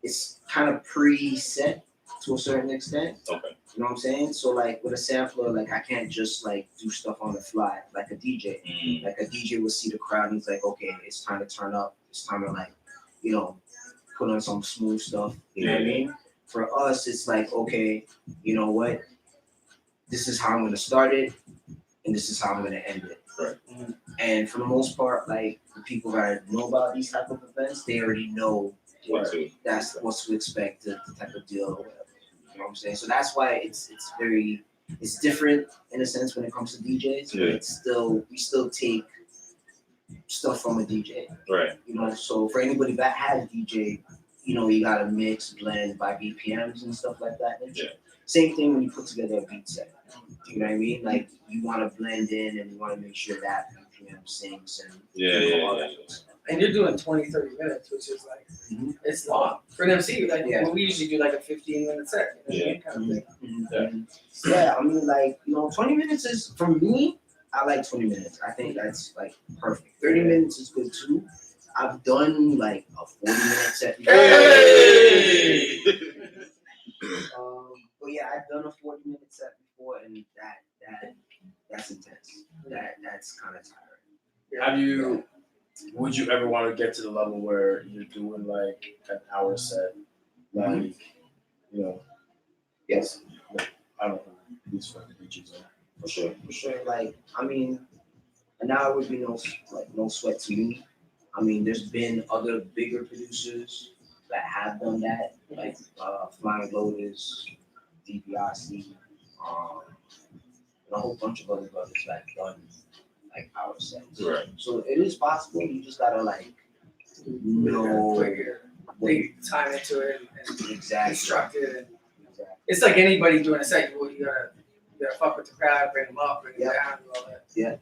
it's kind of preset to a certain extent. okay. You know what I'm saying? So like with a sampler, like I can't just like do stuff on the fly like a DJ. Like a DJ will see the crowd and he's like, okay, it's time to turn up. It's time to like, you know, put on some smooth stuff. You know what I mean? For us, it's like, okay, you know what? This is how I'm gonna start it, and this is how I'm gonna end it. Right. And for the most part, like the people that know about these type of events, they already know One, two. that's what to expect, the type of deal or whatever. You know what I'm saying? So that's why it's different in a sense when it comes to DJs. But we still take stuff from a DJ. Right. You know, so for anybody that has DJ, you know, you gotta mix, blend by BPMs and stuff like that. And same thing when you put together a beat set. You know what I mean? Like you wanna blend in and you wanna make sure that BPM syncs and all that good stuff. And you're doing 20, 30 minutes, which is like, it's long. For an MC, like, we usually do like a 15-minute set. You know, kind of thing. Yeah, I mean, like, you know, 20 minutes is, for me, I like 20 minutes. I think that's, like, perfect. 30 minutes is good, too. I've done, like, a 40-minute set. Hey! But, yeah, I've done a 40-minute set before, and that's intense. That's kind of tiring. Would you ever want to get to the level where you're doing like an hour set, like, you know? Yes. I don't know. These fucking DJs are. For sure. Like, I mean, an hour would be no sweat to me. I mean, there's been other bigger producers that have done that, like Flying Lotus, DiBiase, and a whole bunch of other brothers that done like hour sets. Right. So it is possible. You just gotta like know Take time into it and exactly. construct it. And it's like anybody doing a set. You gotta fuck with the crowd, bring them up, bring them down, and all that. Yeah.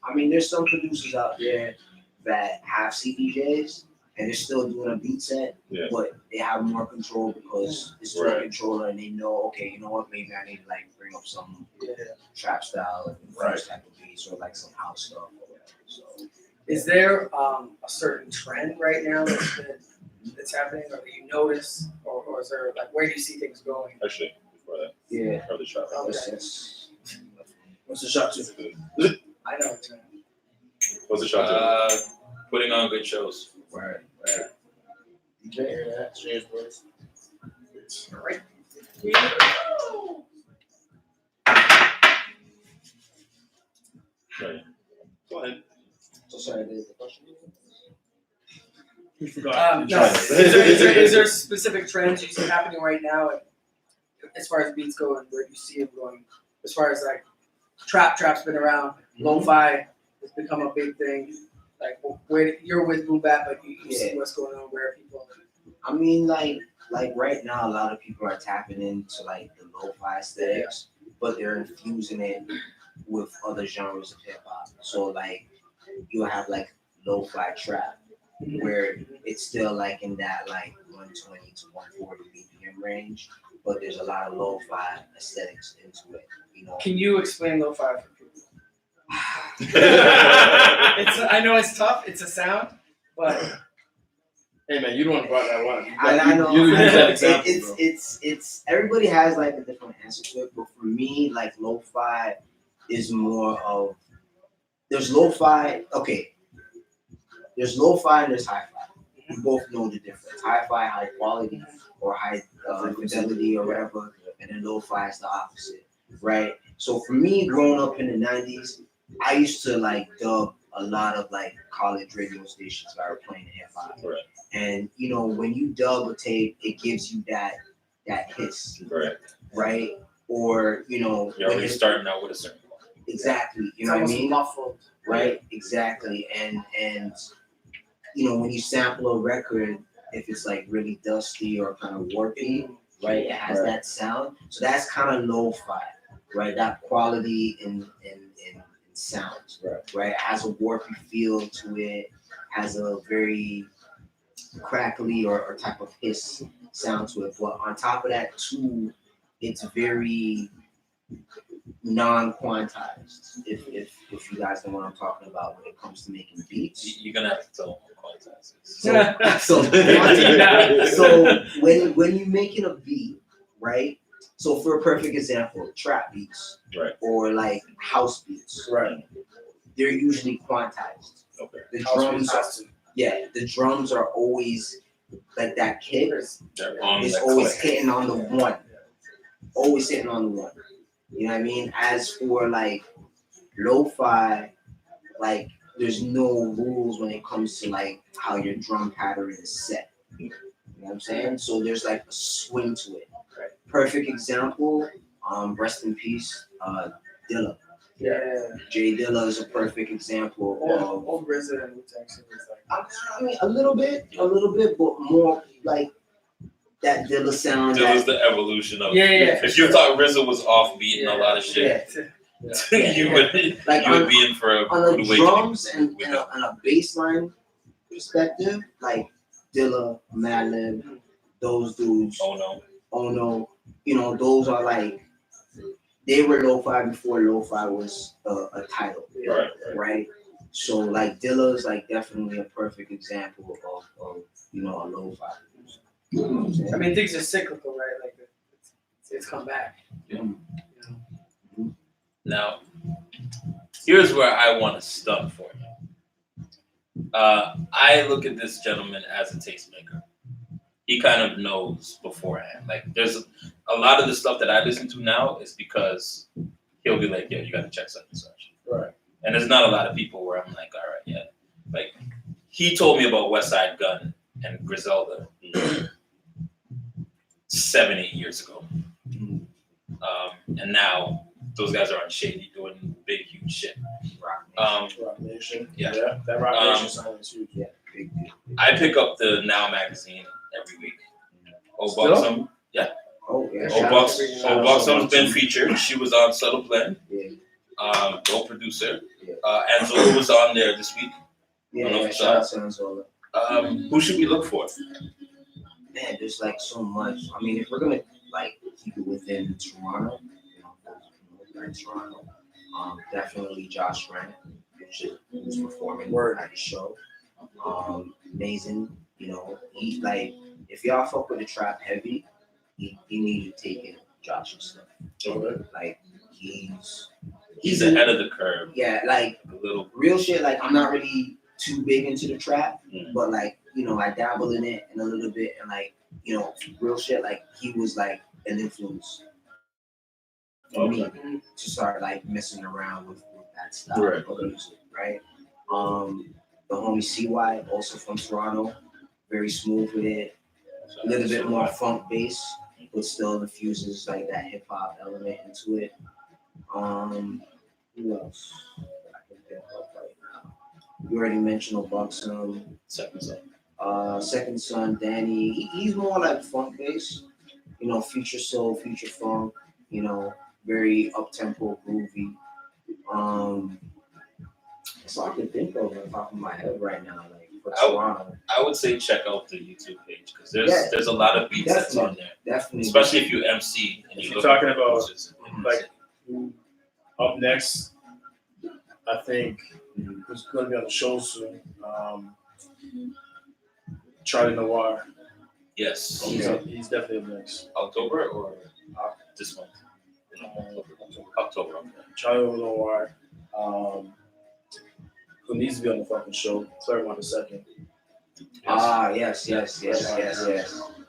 I mean, there's some producers out there that have CDJs and they're still doing a beat set, but they have more control because it's to a controller and they know, okay, you know what, maybe I need to like bring up some trap style type of beats or like some house stuff or whatever. So, is there a certain trend right now that's happening, or that you notice, or is there like where do you see things going? Actually, before that, probably shot. What's the shot to? I know it's What's the shot to? Putting on good shows. Right. DJ, cheers, boys. all right. Right. Go ahead. So sorry, the question. You forgot. No, is there specific trends you see happening right now, as far as beats go, and where do you see them going? As far as like trap's been around, lo-fi has become a big thing. Like where you're with boom bap, but you see what's going on, where people. I mean, like right now, a lot of people are tapping into like the lo-fi aesthetics, but they're infusing it with other genres of hip hop. So like you'll have like lo-fi trap, where it's still like in that like 120 to 140 BPM range, but there's a lot of lo-fi aesthetics into it. You know. Can you explain lo-fi for people? I know it's tough. It's a sound, but Hey man, you don't want to brought that one. I know. You use that It- example, it's bro. it's everybody has like a different answer to it, but for me, like lo-fi is more of there's lo-fi. Okay, there's lo-fi and there's hi-fi. We both know the difference. Hi-fi, high quality or high fidelity or whatever, and then lo-fi is the opposite, right? So for me, growing up in the '90s, I used to like dub a lot of like college radio stations that were playing hip hop. Right. And you know, when you dub a tape, it gives you that hiss, Right. right? Or you know, You're already starting out with a certain one. exactly. You it's know what I almost mean? muffled. Right? Exactly. And you know, when you sample a record, if it's like really dusty or kind of warpy, right? It has that sound. So that's kind of lo-fi, right? That quality in sound, right? It has a warpy feel to it, has a very crackly or type of hiss sound to it. But on top of that too, it's very non-quantized. If you guys know what I'm talking about when it comes to making beats. You're gonna have to tell them what quantized is. So when you're making a beat, right? So for a perfect example, trap beats, Right. or like house beats, Right. they're usually quantized. Okay. The House drums, beats has to. yeah, the drums are always like that kick They're on is the always click. hitting on the one, always hitting on the one. You know what I mean? As for like lo-fi, like there's no rules when it comes to like how your drum pattern is set. You know what I'm saying? So there's like a swing to it. Perfect example, rest in peace, Dilla. Yeah. Jay Dilla is a perfect example of Old Resident Wu-Tang was like. I mean a little bit, but more like that Dilla sound. Dilla's That, the evolution of. Yeah. If you thought RZA was offbeat and a lot of shit, yeah. you would Like you would be in for a on rude the awakening. drums and on a bass line perspective, like Dilla, Madlib, those dudes, Oh no. you know, those are like they were lo-fi before lo-fi was a title, right? So like Dilla is like definitely a perfect example of you know a lo-fi. You know what I'm saying? I mean, things are cyclical, right? Like it's come back. Now, here's where I want to stunt for you. I look at this gentleman as a tastemaker. He kind of knows beforehand. Like, there's a lot of the stuff that I listen to now is because he'll be like, "Yo, you got to check such and such." Right. And there's not a lot of people where I'm like, "All right, yeah." Like, he told me about West Side Gun and Griselda 7-8 years ago, and now those guys are on Shady doing big, huge shit. Rock Nation. Yeah. That Rock Nation sound is huge. Yeah, big deal. I pick up the Now magazine every week. Still? Buxom. Oh yeah. Buxom's been featured. She was on Subtle Blend. Yeah. Dope producer. Yeah. Anzola was on there this week. Yeah, shout out to Anzola. Who should we look for? Man, there's like so much. I mean, if we're gonna like keep it within Toronto, you know, like Toronto, definitely Josh Grant, who's performing at the show. Amazing, you know. He like if y'all fuck with the trap heavy, you need to take in Josh's stuff. Okay. Like he's Ahead of the curve. yeah, like A little. real shit. Like I'm not really too big into the trap, Mm. but like you know I dabble in it and a little bit, and like you know real shit. Like he was like an influence for me to start like messing around with that style Right. of music, right? The homie CY, also from Toronto, very smooth with it, a little bit more funk bass, but still infuses like that hip hop element into it. Who else? I can think of right now. You already mentioned Buxom. Second Son, Danny. He's more like funk bass, you know, future soul, future funk, you know, very up tempo, groovy. That's all I can think of on the top of my head right now, like for Toronto. I would say check out the YouTube page because Yeah. there's a lot of beats that's on there, Definitely. especially if you MC and If you you're look talking at about, producers. Like up next, I think who's going to be on the show soon. Charlie Noir. Yes. He's definitely up next. October or this month? October. Charlie Noir. Who needs to be on the fucking show? Claremont II. Yes.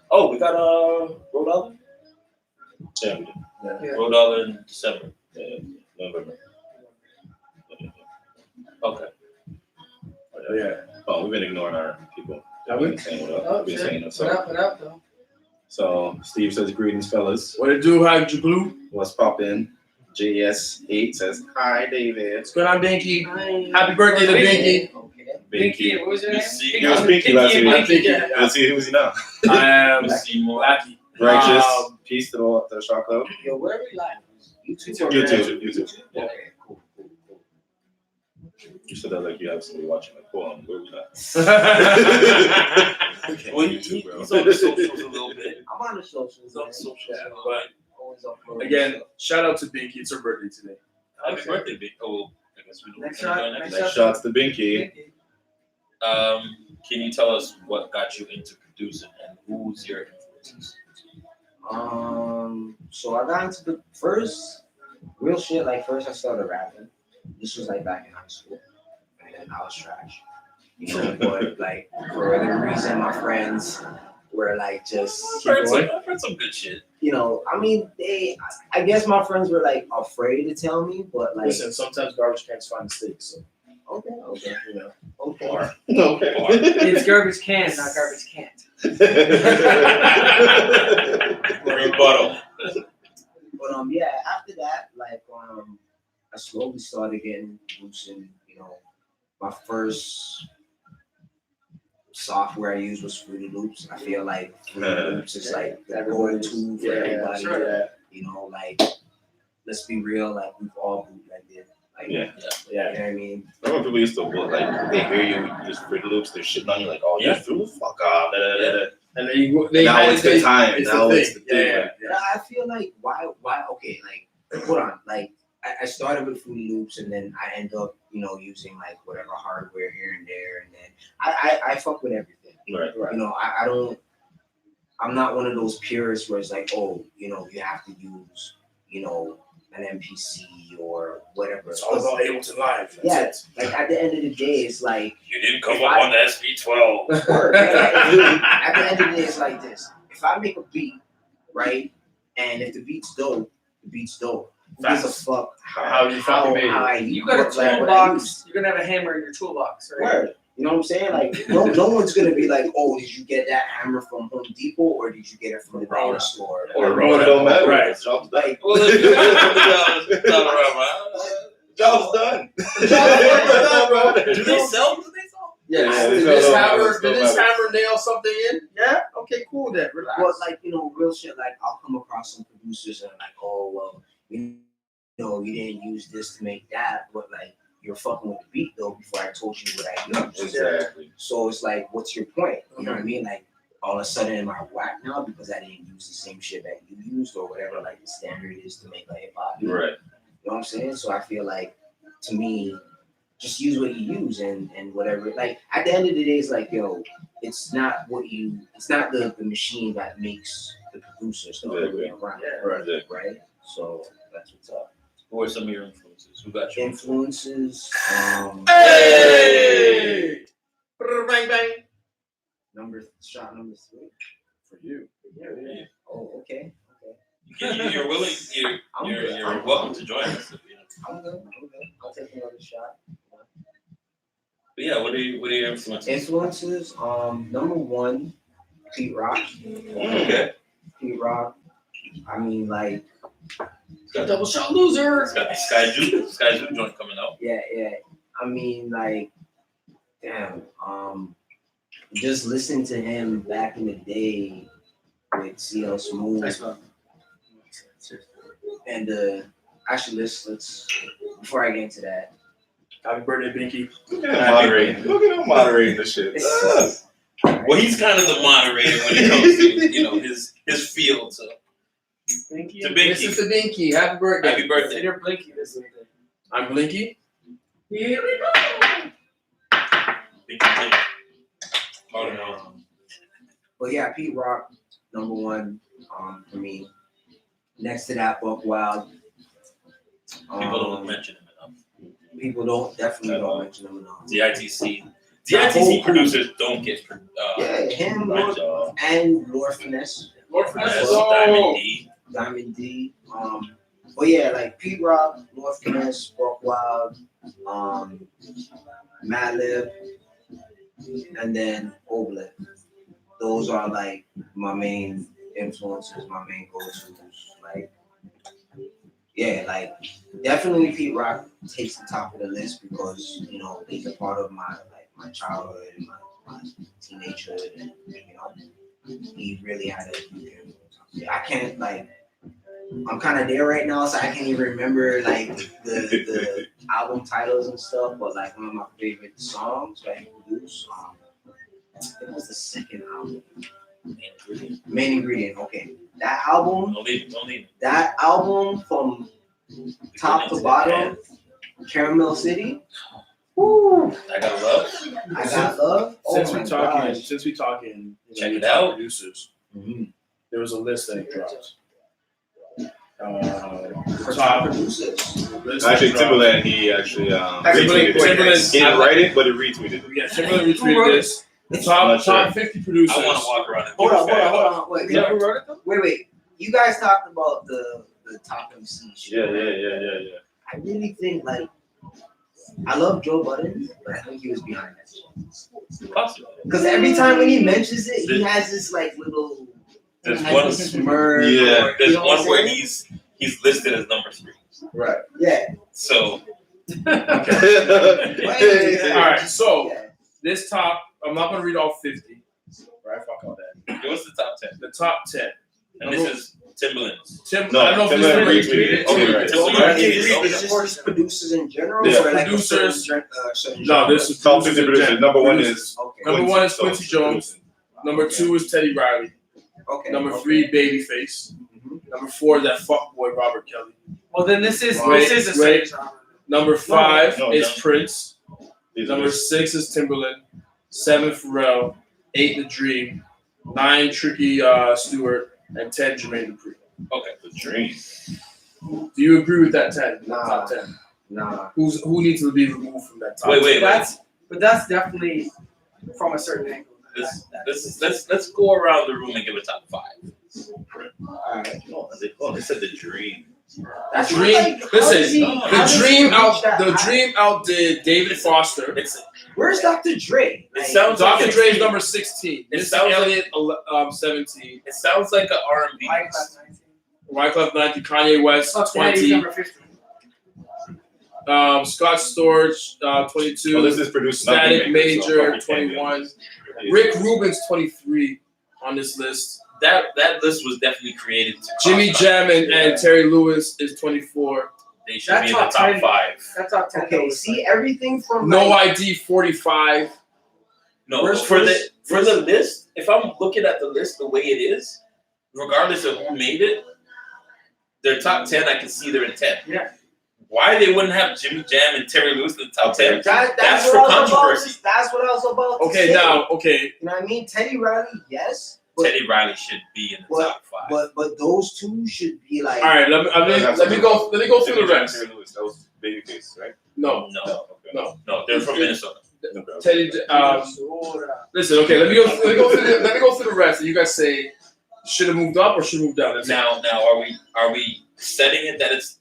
Oh, we got Rhode Island. Yeah, we did. Yeah. Rhode Island December. November. Okay. Yeah. Oh, we've been ignoring our people. Have we? Been saying what up. Oh, We've been shit. saying What so. up, though? So Steve says greetings, fellas. What it do? How you blue? What's poppin'? JS8 says hi, David. What's going on, Binky? Happy birthday to Binky. Okay. Binky, what was your name? He was Pinky last week. Yeah. Let's see who is he now. I am Seymour. Blackie. Righteous. Um, Peace to the Shot Club. Yo, where are we live? YouTube. YouTube. Yeah. Okay, cool. You said that like you have somebody watching. Like, hold on, where we at? Okay, Well, YouTube, bro. he's on the socials a little bit. I'm on the socials. He's on man. the socials. Yeah, but Always uploading again, stuff. shout out to Binky. It's her birthday today. Happy birthday, big. Oh, well, I guess we don't. Next wanna shot, do it next Next shots to Binky. Can you tell us what got you into producing and who's your influences? So I got into the first real shit. Like first, I started rapping. This was like back in high school, and I was trash. You know, but like for whatever reason, my friends were like just I've heard some good shit. you know. I mean, I guess my friends were like afraid to tell me, but like Listen, sometimes garbage cans find mistakes. So okay, you know. okay. Okay. It's garbage can, not garbage can't. Rebuttal. But yeah, after that, like I slowly started getting loose in, you know, my first software I used was Fruity Loops. I feel like Fruity Loops is like the go-to for everybody. Sure. You know, like let's be real, like we've all bootlegged it. Like, Yeah. you know what I mean? Remember people used to like they hear you use Fruity Loops, they're shitting on you like, oh Yeah. yeah, Fruit, fuck off. Da, da, da, da. And then they Now it's the time. It's Now the it's thing. the thing. Yeah. But I feel like why okay, like hold on, like I started with Fruity Loops and then I end up, you know, using like whatever hardware here and there, and then I fuck with everything. Right. You know, I don't. I'm not one of those purists where it's like, oh, you know, you have to use, you know, an MPC or whatever. It's all about Ableton Live. That's Yeah, it. like at the end of the day, it's like You didn't come up on the SP12. word. At the end of the day, it's like this. If I make a beat, right, and if the beat's dope, the beat's dope. Who gives a fuck How you fucking made how it. I You got a what I toolbox. You're gonna have a hammer in your toolbox, right? Word. You know what I'm saying? Like, no one's gonna be like, "Oh, did you get that hammer from Home Depot or did you get it from the dollar store?" Or Rona. it don't matter. Right. It's job's done. Like, Well, if you got the Job's done. Do they sell? Yeah. Yeah, Did it's this all hammer? about it. Did this hammer nail something in? Yeah. Okay. Cool. Then relax. but like, you know, real shit. Like, I'll come across some producers and like, "Oh, well, you know, you didn't use this to make that, but like, you're fucking with the beat though before I told you what I used." Exactly. So it's like, what's your point? You know what I mean? Like, all of a sudden, am I whack now because I didn't use the same shit that you used or whatever like the standard is to make a hip hop beat? Right. You know what I'm saying? So I feel like, to me, just use what you use and whatever. Like at the end of the day, it's like, yo, it's not the machine that makes the producers the other way around. Right? So that's what's up. Who are some of your influences? Who got you? Influences, Hey! Bang bang. shot number 3 For you. Yeah. Oh, okay. You're willing. You're welcome to join us. I'm good. I'll take another shot. But yeah, what are your influences? Influences, number 1, Pete Rock. Okay. Pete Rock. I mean, like, Double shot loser. It's got the Sky Zoo joint coming out. yeah. I mean, like, damn. Just listen to him back in the day with CL Smooth. Thanks, man. And actually, let's before I get into that. Happy birthday, Binky. Look at him moderating. Look at him moderating the shit. Well, he's kind of the moderator when it comes to his field. So Blinky. to This Binky, is the Binky. Happy birthday. happy birthday. You're Blinky this week. I'm Blinky. Here we go. Big take. Oh no. But yeah, Pete Rock, number one for me. Next to that, Buck Wild. People don't mention him enough. People definitely don't mention him enough. DITC producers don't get Yeah, him, right, Lord, and Lord Finesse. Lord Finesse, Finesse. Diamond D. Diamond D. But yeah, like Pete Rock, Lord Finesse, Buck Wild, Madlib, and then Oblip. Those are like my main influences, my main go-tos. Like, yeah, like definitely Pete Rock takes the top of the list because you know he's a part of my childhood and my teenagehood, and you know he really had a huge influence. I can't like. I'm kind of there right now, so I can't even remember like the album titles and stuff. But like one of my favorite songs that he produced, it was the second album. Main Ingredient. Okay, that album. That album from top to bottom, Caramel City. Woo! I Got Love. I Got Love. Oh Since my we talking, gosh. Check it top out. Producers. Mhm. There was a list that dropped. For Top top producers. list Actually, that dropped. Timberland, he actually retweeted it. Timberland. He didn't write it, but he retweeted it. Yeah, Timberland retweeted this. I'm Top not sure. 50 producers. I want to walk around and Hold give on. a fat fuck. Wait, You never wrote it though? wait. You guys talked about the top MC shit. Yeah. I really think like I love Joe Budden, but I think he was behind that shit. Possibly. Because every time when he mentions it, he has this like little There's has one. this smirk. Yeah, or, you There's know what one I'm where saying? he's listed as number 3. Right. Yeah. So All right. So Yeah. this top, I'm not gonna read all 50. Right. Fuck all that. what's the top 10? The top 10. And this is Timberland's. Tim. No, I don't know if this Timberland is retweeted it. Okay, right. Timberland But retweeted it's it. just producers in general, Yeah. or like Producers. a certain No, genre? this is Top producers 50 in producers. general. Number one Producers. is Okay. Number one is so Quincy Jones. producing. Number 2 is Teddy Riley. Okay. Number okay. 3, Babyface. Number 4, that fuckboy Robert Kelly. Well, then this is Wait, a certain wait. genre. Number 5 No, is no. Prince. These are Number just- 6 is Timberland. 7 Pharrell. 8 The Dream. 9 Tricky Stewart. And 10 Jermaine Dupri. Okay. the dream. Do you agree with that 10? Nah. Top 10. Nah. Who needs to be removed from that top? Wait. But that's definitely from a certain angle. Let's go around the room and give a top 5. Alright. No, they said the dream. That's Dream. like, how Listen, does he- the how The does he Dream reach that high? Dream outdid David Foster. Where's Dr. Dre? It sounds Dr. like Dre is number 16. It Missy sounds like- Elliott 17. It sounds like an R&B. Wyclef 19. Kanye West Fuck that, he's 20. number 50. Scott Storch 22. Oh, this is produced. Static nothing maker, so Major fucking can't be 21. honest. Rick Rubin's 23 on this list. That list was definitely created to Jimmy cost Jam and Yeah. Terry Lewis is 24. They should That be in the top top 10. 5. That's top 10. Okay, see everything from No like, ID 45. No, Where's- for where's- the list, if I'm looking at the list the way it is, regardless of who made it, their top 10, I can see they're in 10. Yeah. Why they wouldn't have Jimmy Jam and Terry Lewis in the top 10? that's That's what for I was about to- controversy. That's what I was about to Okay, say. now, okay. You know what I mean? Teddy Riley, yes. But, Teddy Riley should be in the But- top 5. but those two should be like All right, let me go through the rest. That was Babyface, right? No, no, no. they're from Minnesota. Teddy. Listen, okay. Let me go through the rest. And you guys say should have moved up or should have moved down. That's it. Now, are we setting it that it's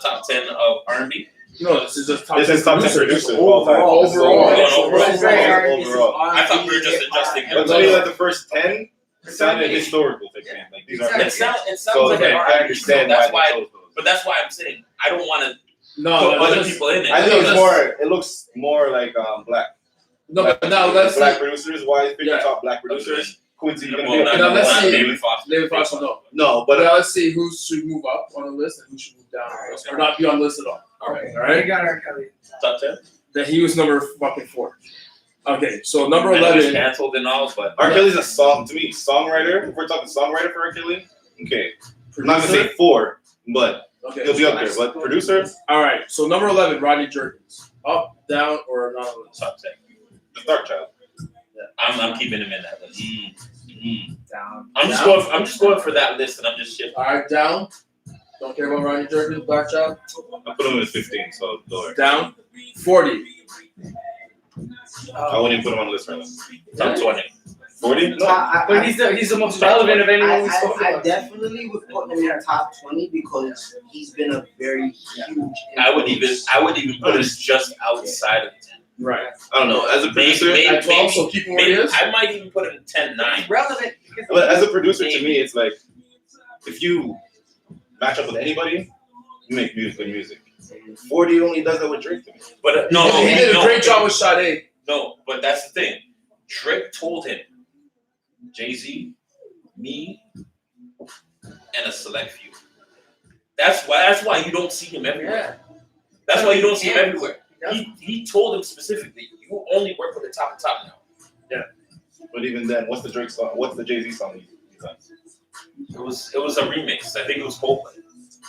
top 10 of R&B? No, this is just top. This is top 10 producers. Overall. This is Overall. Overall. I thought we were just adjusting I'll tell you that the first 10 sounded historical. Like, man, like these are It sounds so like like, an I R&B. understand That's why they why. chose those. But that's why I'm saying I don't want to No, put other let's- people in it. I think it's let's- more. It looks more like black. No, but now let's black see. producers. Why is picking Yeah. top black producers? Quincy, you're Well, gonna not- be Now let's not see. David Foster. David Foster, no. no, But but now let's see who should move up on the list and who should move down on the list, or not be on the list at all. Okay. All right. We got R. Kelly. Top 10. That he was number fucking 4. Okay, so number I know he's 11. canceled and all, but R. Kelly's a songwriter. If we're talking songwriter for R. Kelly, okay, I'm not gonna say 4, but Okay. he'll be up there. But producer, All right, so number 11, Rodney Jerkins. Up, down, or anonymous? Top 10. The Dark Child. I'm keeping him in that list. Down. I'm just going for that list, and I'm just shifting. All right, down. Don't care about Ronnie Jerkins, Black Child. I put him in 15, so lower. Down. 40. I wouldn't even put him on the list right now. Top 20. 40? No, but he's the most relevant of anyone we spoke I about. definitely would put him in the top 20 because he's been a very huge. I would even put us just outside of 10. Right. I don't know. As a producer, Maybe- At 12, so keep him where he Maybe is. I might even put him 10-9. Relevant. but as a producer, to me, it's like if you match up with anybody, you make good music. 40 only does that with Drake to me. But He did a great job with Sade. No, but that's the thing. Drake told him, Jay-Z, me, and a select few. That's why you don't see him everywhere. That's why you don't see him everywhere. He told him specifically, you only work with the top now. But even then, what's the Drake song? What's the Jay-Z song he's on? It was a remix. I think it was Coldplay.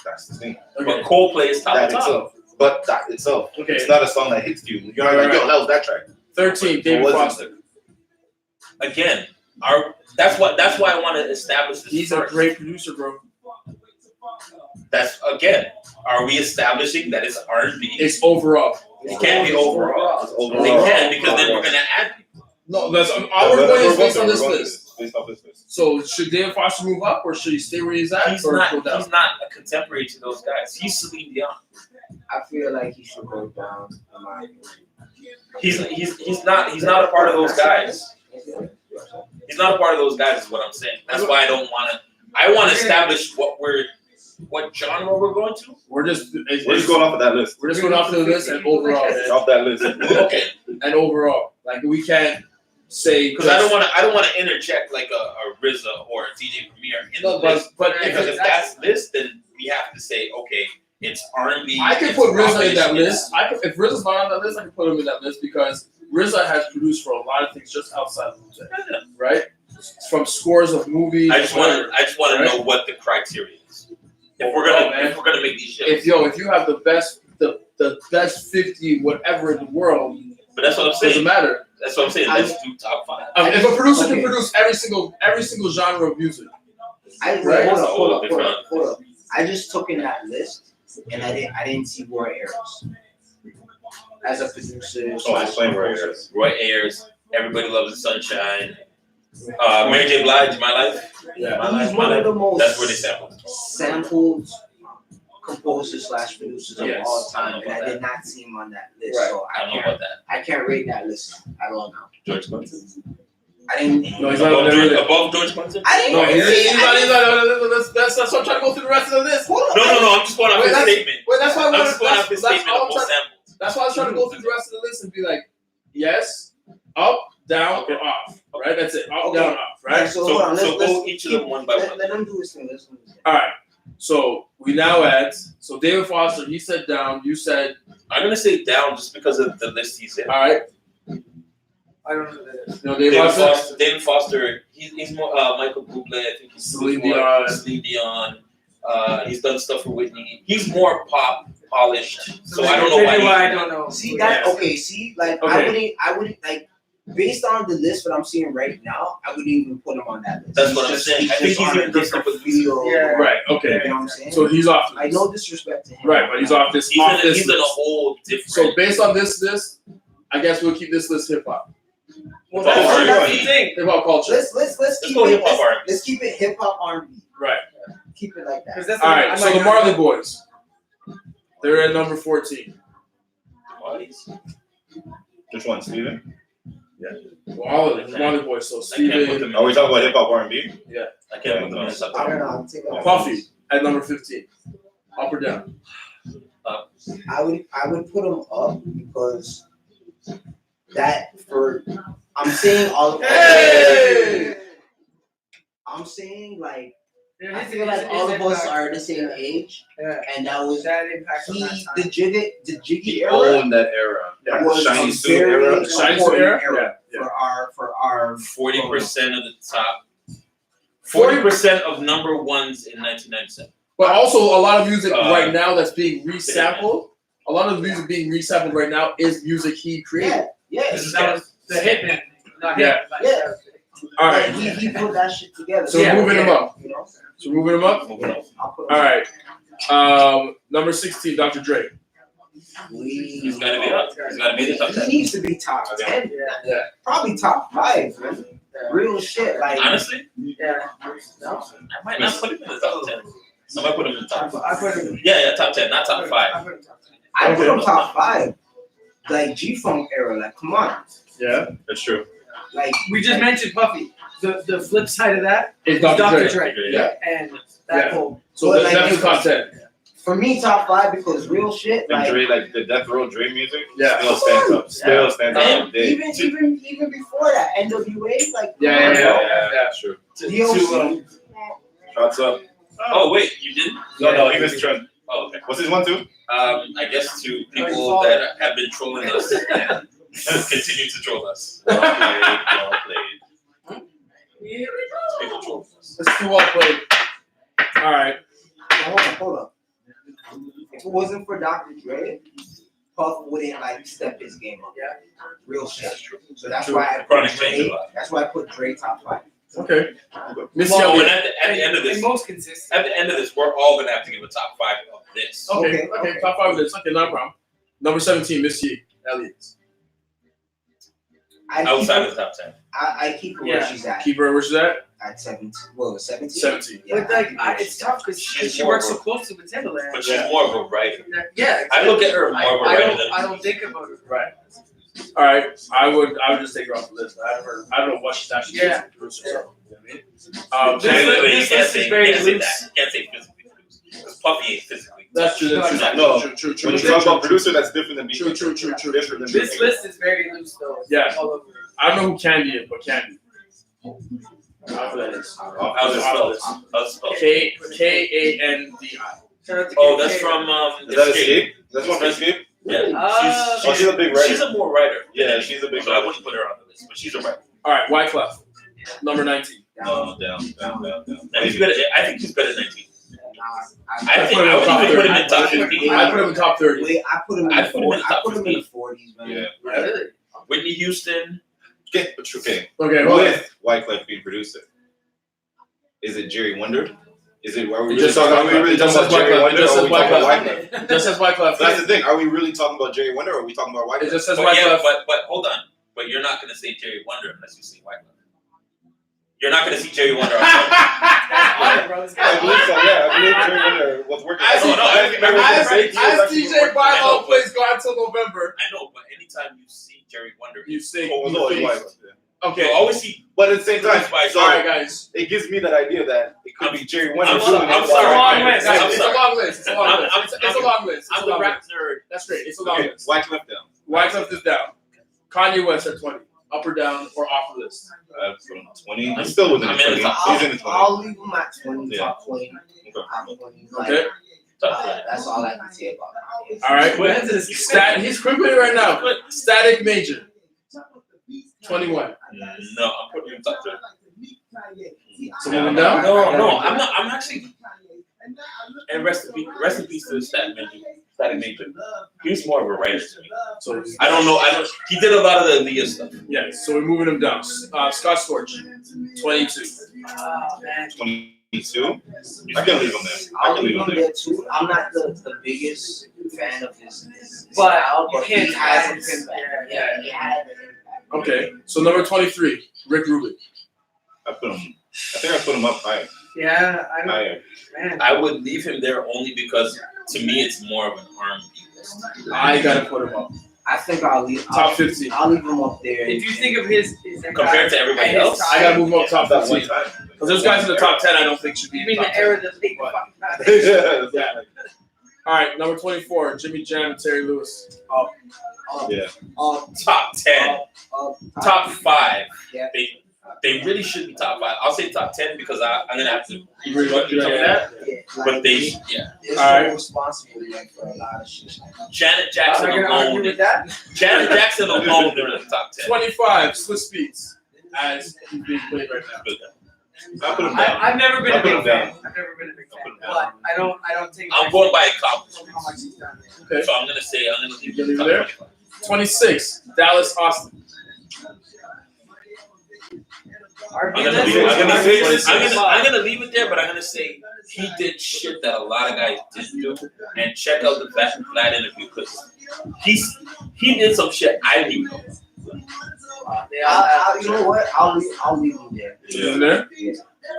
That's the thing. But Coldplay is top That to top. itself. But that itself. Okay. It's not a song that hits you. You're not Right, like, yo, that was that track. 13, David What was it? Foster. Again, that's why I want to establish this. He's a first. great producer, bro. That's again. Are we establishing that it's R&B? It's overall. It can't be overall. It's overall. They can because then we're gonna add people. No, that's all we're going is based on this list. Based off this list. So should David Foster move up or should he stay where he's at He's or not. go down? He's not a contemporary to those guys. He's Celine Dion. I feel like he should go down. In my opinion. He's not a part of those guys. He's not a part of those guys. Is what I'm saying. That's why I don't want to. I want to establish what genre we're going to. We're just going off of that list. We're just going off the list and overall. Off that list. Okay. And overall, like we can't say Because I don't want to interject like a RZA or a DJ Premier in No, the list. but Because if that's list, then we have to say, okay, it's R&B. I can it's put rock, RZA in that it's- list. If RZA's not on that list, I can put him in that list because RZA has produced for a lot of things just outside of music, right? From scores of movies. I just want to right? know what the criteria is. If we're gonna make these shit. If you have the best 50 whatever in the world, But that's what I'm doesn't saying. matter. That's what I'm saying. Let's do top 5. If a producer can Okay. produce every single genre of music, Hold That's a up, whole hold up. different- I just took in that list and I didn't see Roy Ayers as a producer. Oh, explain Roy Ayers. Roy Ayers, Everybody Loves the Sunshine. Mary J. Blige, My Life. yeah. My He's Life, one My of the Life. most That's where they sampled. sampled composers / producers of Yes, all I time, know and I about did not see him on that list. Right. So I don't know about that. I can't rate that list at all now. George Clinton. I didn't. No, he's not on there. Above George Clinton? I didn't. No, even see- he's not. That's what I'm trying to go through the rest of the list. Hold up. No. I'm just going off Wait, his that's- statement. Wait, that's why I I'm wanted. just going off his That's statement all of I'm most trying. samples. That's why I was trying to go through the rest of the list and be like, yes, up, down, or off. Right? That's it. Up, Okay. down, off. Right? So hold on. So Let's go each of them one by one. let him do his thing. All right. So we now at David Foster. He said down. You said I'm gonna say down just because of the list he's in. all right. I don't know who that is. No, David Foster. David Foster. He's more Michael Bublé. I think he's Celine more Dion. Celine Dion. He's done stuff for Whitney. He's more pop polished. So I don't know Maybe why. I don't know. See that? Yeah. Okay. See, like Okay. I wouldn't like. Based on the list that I'm seeing right now, I wouldn't even put him on that list. That's what I'm saying. I think he's on a even done different stuff with field. Yeah. Right. Okay. You know what I'm saying? So he's off. like no disrespect to him. Right, but he's off this. He's off in this a list. whole different. So based on this list, I guess we'll keep this list hip hop. Well, Hip-hop that's R&B. the thing. Hip hop culture. Let's keep go it. hip-hop R&B. Let's keep it hip hop R&B. Right. Keep it like that. 'Cause that's All what right. I'm So like, the Marley Boys. They're at number 14. Which one, Steven? Well, all of them. The Marley Boys. So I can't put Steven, them Are we talking about hip hop R&B? I can't put them in the top I 10. don't know. I'm taking Puffy at number 15. Up or down? I would put him up because that for I'm saying all. Hey! I'm saying like Yeah, I his- feel like his all of us impact- are the same age, Yeah. and that was That impact on that the time. Jiggy He era owned that era. Yeah. was Shiny a suit very era. Shiny important suit era? era Yeah. for our 40% of the top. 40% of number ones in 1997. But also a lot of music Uh, right now that's being resampled a lot of the music being resampled right now is music he created. Yeah. This is That was the Hitman. Not Yeah. Hitman, but Yeah. All Like, right. he put that shit together. So we're moving him up. You know? So moving him up. Moving on. I'll put him All right. Number 16, Dr. Dre. He's gotta be up. He's gotta be in the top He 10. needs to be top 10. Yeah. Probably top 5, man. Real shit. Like, Honestly, Yeah. No. I might not put him in the top 10. I might put him in the top 5. I put him. Yeah, top 10, not top 5. I put him top 10. I put him top 5. Like, G-Funk era. Like, come on. Yeah. That's true. Like, We just mentioned Puffy. The flip side of that It's is Dr. Dr. Dre. Dre. Yeah. And that Yeah. whole. So But, that's like, definitely top 10. for me, top 5 because real shit. And Like, Dre, like the Death Row Dre music, Yeah. still stands up. Still stands up and today. even before that, NWA. Like, Yeah, come on, bro. That's true. DOC. Shots up. Oh, wait, you didn't? No, he missed Trent. Oh, okay. What's his one too? I guess to people that have been trolling us and continue to troll us. Well played. People troll us. Let's do well played. All right. Now, hold up. If it wasn't for Dr. Dre, Puff wouldn't like step his game up. Yeah. Real shit. That's true. So that's True. why I Chronic put changed a Dre. lot. That's why I put Dre top 5. Okay. Missy Oh, and Elliott. at the end of this, And most consistent. at the end of this, we're all gonna have to give a top 5 of this. Okay. Okay. Okay. Top 5 of this. Okay, no problem. Number 17, Missy Elliott. Outside of the top 10. I keep her where Yeah. she's at. Keep her, where's that? At 17. Well, 17. 17. Yeah, But like, keep her where it's she's tough because She's she more works of so closely with Timbaland. But she's Yeah. more of a writer. Yeah. I look at her more of a writer than I don't think about it. Right. All right. I would just take her off the list. I don't know what she's actually Yeah. doing. So, you know what I mean? This Wait, list- you this can't list say, is very you can't say loose. that. You can't say physically produced. Because Puffy ain't physically. That's true. That's true. No. True. When you talk about producer, that's different than beat. True. Different than This beat. list is very loose though. It's Yeah. all over. I don't know who Candy is, but Candy. I don't know who that is. How's it spelled? How's it spelled? Kandi. Shout out to Oh, Kid that's K. from Is that Escape? That's one for Escape? Yeah. Oh, she's a big writer. She's a more writer. Yeah, she's a big So I writer. wouldn't put her on the list, but she's a writer. All right, Wyclef. Number 19. No, down. And he's better, I think he's better than 19. I I think I would even put him in top 15. I put him in top 30. Wait, I put him in I the put him in 40s. the top I put him in the 40s, man. Yeah. Really? Whitney Houston. Okay. Okay, hold on. With Wyclef being producer. Is it Jerry Wonder? Is it? Are we It really just talking? says Are we really Wyclef. It just talking about says Jerry Wyclef. Wonder? It just Or are we says talking about Wyclef. Wyclef? It just says Wyclef. That's the thing. Are we really talking about Jerry Wonder, or are we talking about It Wyclef? just says But yeah, Wyclef. but hold on. But you're not gonna say Jerry Wonder unless you say Wyclef. You're not gonna see Jerry Wonder on Yeah, bro, this I guy- believe so. Yeah, I believe Jerry Wonder was working. As No, he- no, I think maybe as right. DJ I Bible know, plays go until November, I know, but anytime you see Jerry Wonder, you sing. Oh, you no, think- Wyclef. Okay. you always see. But at the same time, so All right, guys. it gives me that idea that it could be Jerry Wonder. I'm doing sorry. it. I'm sorry. long list. Guys, I'm it's a sorry. long list. It's a long I'm- list. I'm- It's a long list. It's I'm a the long rap list. nerd. That's great. It's a long Okay, list. Wyclef down. Wyclef is down. Kanye West at 20. Up or down or off the list? Put him 20. He's still within the I'm in 20. the top. He's in the 20. I'll leave him at 20, Yeah. top 20. Okay. Top 20. Like, Okay. that's all I can say about Kanye. All right. He's quickly right now. Static Major. 21. No, I'm putting him top 30. So moving down. No, I'm not. I'm actually. And rest in peace to Static Major. He's more of a writer to me. So I don't know. He did a lot of the Aaliyah stuff. yeah. So we're moving him down. Scott Storch. 22. Oh, man. 22. I can leave him there. I I'll can leave leave him him there. there too. I'm not the biggest fan of his But style, you but can't he has an deny it. impact. Yeah. Yeah, he had an impact. Okay. So number 23. Rick Rubin. I think I put him up higher. Yeah, I know. Higher. Man. I would leave him there only because to me it's more of an R&B list. I gotta put him up. I think I'll leave. Top 15. I'll leave him up there. If you think of his Compared to everybody and his else? I gotta move him up top That one 15. time. Because there's guys in the top 10 I don't think should be you in mean the top the 10. era that they fucking Yeah. Yeah. All right, number 24, Jimmy Jam and Terry Lewis. Yeah. Top 10, top 5. Yeah. They really should be top 5. I'll say top 10 because I'm gonna have to. You really want to do that? Yeah, But they, yeah. They're Alright. so responsible like for a lot of shit. Janet I'm Jackson not gonna argue alone. with that. Janet Jackson alone, they're in the top 10. 25, Swiss Beats, as he's being played right now. I put him down. I've never been I'll a put big him fan. down. I've never been a big I'll fan. put him down. But I don't take. I'm going by how much accomplishments. he's done. Okay. So I'm gonna leave You it leave it there? 26, Dallas Austin. I'm gonna leave it there, but I'm gonna say he did shit that a lot of guys didn't do. And check out the flat interview because he did some shit I didn't even know. You know what? I'll leave him there. You in there?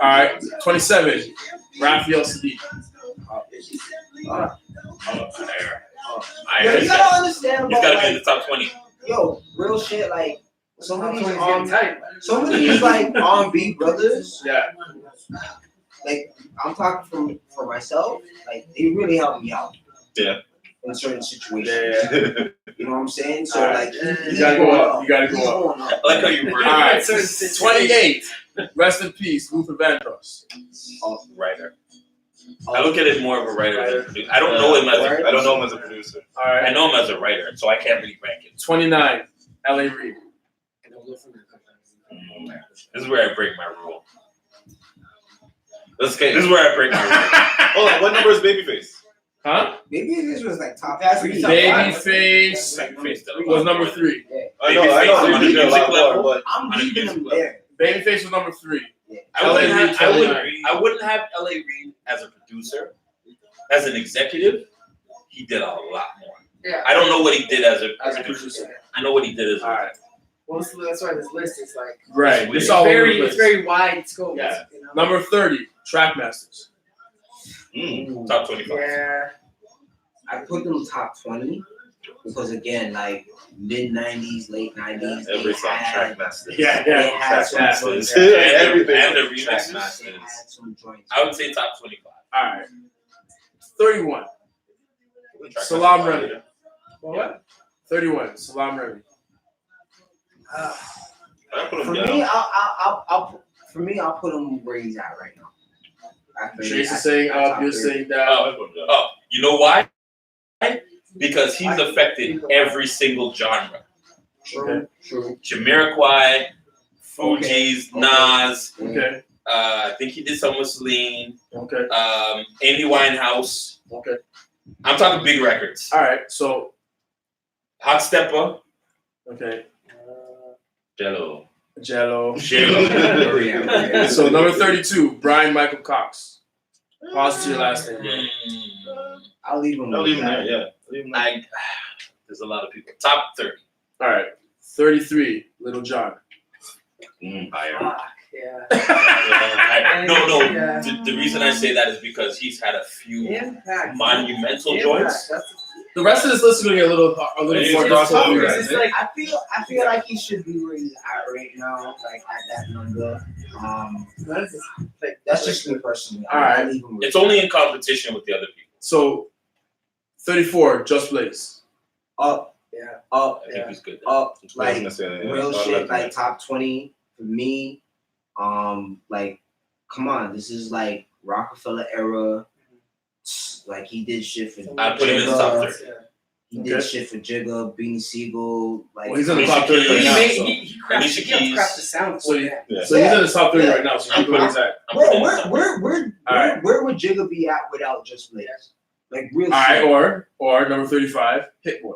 All right. 27, Raphael Sadiq. Yo, you gotta understand He's about gotta be in like, the top 20. yo, real shit. Like some of these tight. some of these like R&B brothers, Yeah. like I'm talking for myself, like they really help me out. Yeah. In certain situations, Yeah. you know what I'm saying? So Alright. like, You gotta go up. You gotta He's go up. going up. I like how you word All right. Certain 28, rest in peace, Luther Vandross. writer. I look at it more of a writer than a producer. I don't know him as I don't know him as a producer. All I right. know him as a writer, so I can't really rank it. 29, L.A. Reid. This is where I break my rule. This is where I break my rule. Hold on, what number is Babyface? Huh? Maybe this was like top Has to be three. top Babyface Babyface though. was number 3. I know, I know. On the He did a lot music level, more, but I'm On a leaving music him level. there. Babyface was number 3. I wouldn't LA have, Reid, I wouldn't have LA Reid as a producer. As an executive, he did a lot more. Yeah. I don't know what he did as a As a producer. producer. I know what he did as All a right. Well, that's why this list is like Right. It's It's all over the it's place. very wide scope. Yeah. You know? Number 30, Trackmasters. top 25. Yeah. I put them top 20 because again, like mid 90s, late 90s, every song, had, Trackmasters. Yeah, they had some yeah. joints. Everything. And the They remixes. had some joints. I would say top 25. All right. 31, Salam Remy. What? 31, Salam Remy. I put him For down. me, I'll put him where he's at right now. Chase is saying up, you're saying down. I put him down. Oh, you know why? Because he's affected every single genre. True. Jamiroquai, Fugees, Okay. Nas. Okay. I think he did some with Celine. Okay. Amy Winehouse. Okay. I'm talking big records. All right. So, Hot Stepper. okay. Jello. Jello. Jello. So, number 32, Brian Michael Cox. Pause to your last name. I'll leave him. I'll leave him where there, he's at. yeah. I'll leave him there. There's a lot of people. Top 30. All right. 33, Little John. Higher. Fuck, yeah. No. Yeah. The reason I say that is because he's had a few Impact. monumental Impact. joints. The rest of this list is going to get a little It more is difficult tough, for you right? guys. It's like I feel like he should be where he's at right now, like at that number. That's just me personally. All right. I'll leave him where It's only in competition with the other people. So, 34, Just Blaze. up, Yeah. up, I think he's good. up, I was like gonna say that, yeah. real I shit, like like top 20 for me. Like, come on, this is like Rockefeller era. Like he did shit for I put him in the top Jigga. 30. He did shit for Jigga, Beanie Siegel. Like, Well, he's in the top 30 right He now. made So, he crafted Alicia he helped Keys. craft the sound So for you- that. Yeah. so he's in the top 30 right now. So, you put his at. I'm putting him in the top 30. Alright. where would Jigga be at without Just Blaze? Like real All right. shit. Or number 35, Hit Boy.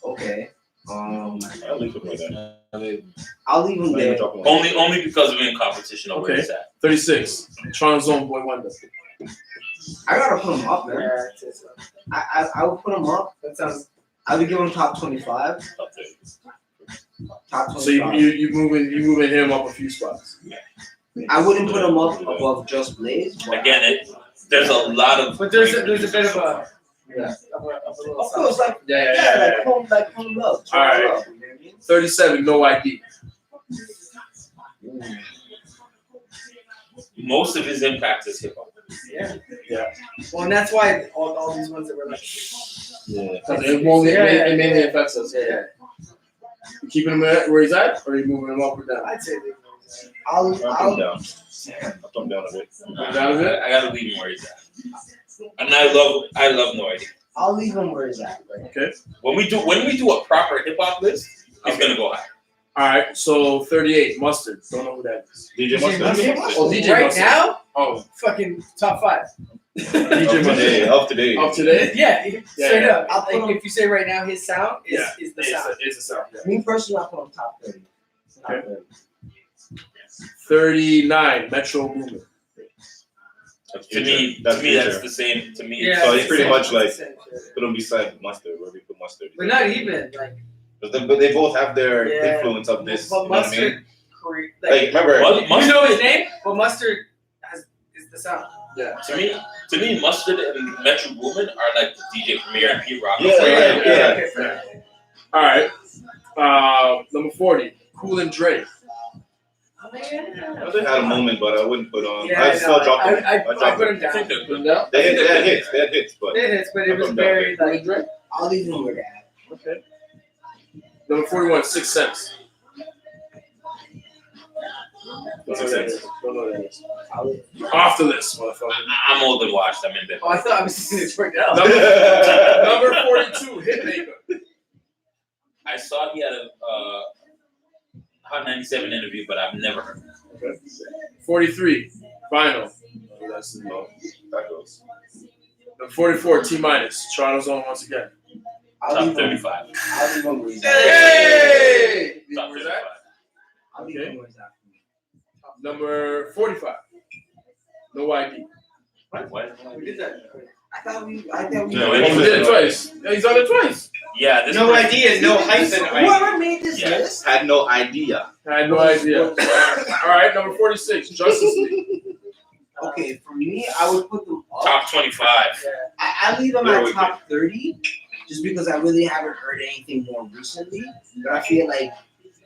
Okay. I'll leave him there. I'll leave him I'll even there. drop him. Only because we're in competition of where Okay. he's at. 36, Tron Zone Boy Wonder. I gotta put him up, man. Yeah, it's, I would put him up. that sounds. I would give him top 25. Top 30. Top 25. So you moving him up a few spots. I wouldn't put him up above Just Blaze. But Again, there's a lot of. But there's a great bit of a Yeah. of a little of course, like Yeah. like home love. All right. Love, you know what I mean? 37, No ID. Most of his impact is hip hop. Yeah. Yeah. Well, and that's why all these ones that were like. Yeah. Because it mainly affects us. Yeah. You keeping him where he's at, or are you moving him up or down? I'd say leave them. I'll I'll put him I'll down. I'll put him down a bit. Down a bit? I gotta leave him where he's at. And I love No ID. I'll leave him where he's at. Right? Okay. When we do a proper hip hop list, he's gonna go high. All right, so 38, Mustard. Don't know who that is. DJ DJ Mustard. Mustard? Oh, DJ Right Mustard. now, Oh, fucking top 5. DJ Mustard. Up to date. Up to date? Yeah, straight yeah. up. I'll put Like, if you say right now, his sound is, Yeah, is the sound. It's a sound. Yeah. Me personally, I put him top 30. Top Okay. 30. 39, Metro Boomin. To me, that's the same. To me, Yeah, So it's he's pretty the much same- like- it's the same shit. Put him beside Mustard. Where we put Mustard. But not even like. But they both have their Yeah. influence of this. But You know what I Mustard, mean? like, Remember? you know his name, but Mustard is the sound. Yeah. To me, Mustard and Metro Boomin are like the DJ Premier and Pete Rock. Yeah. Okay, fair. All right. Number 40, Cool and Dre. Oh, yeah. They had a moment, but I wouldn't put on. Yeah, I still dropped them. I dropped put them. him down. I think they're good. No? They had hits. They had hits, but It is, but it I was put him down. very Cool like. and Dre? I'll leave him with that. Okay. Number 41, 6 Cents. Don't know who that is. Don't know who that is. I'll leave Off the list, motherfucker. I'm old and washed. I'm in bed. Oh, I thought I was just gonna check it out. Number 42, Hitmaker. I saw he had a Hot 97 interview, but I've never heard. Okay. 43, Vinyl. Oh, that's the low. that goes. Number 44, T minus. Toronto's on once again. I'll Top leave him. 35. I'll leave him where he's at. Hey! Top Where's 35. that? I'll leave him where he's at. Number 45, No ID. What? We did that. I thought we. No, Oh, he did it twice. Yeah, he's on it twice. Yeah, this No person- idea, no hyphen. Whoever made this Yeah. list. Had no idea. I had no idea. All right, number 46, Justice League. Okay, for me, I would put them up. Top 25. I leave them There at we top 30, just because I really haven't heard anything more recently. But I feel like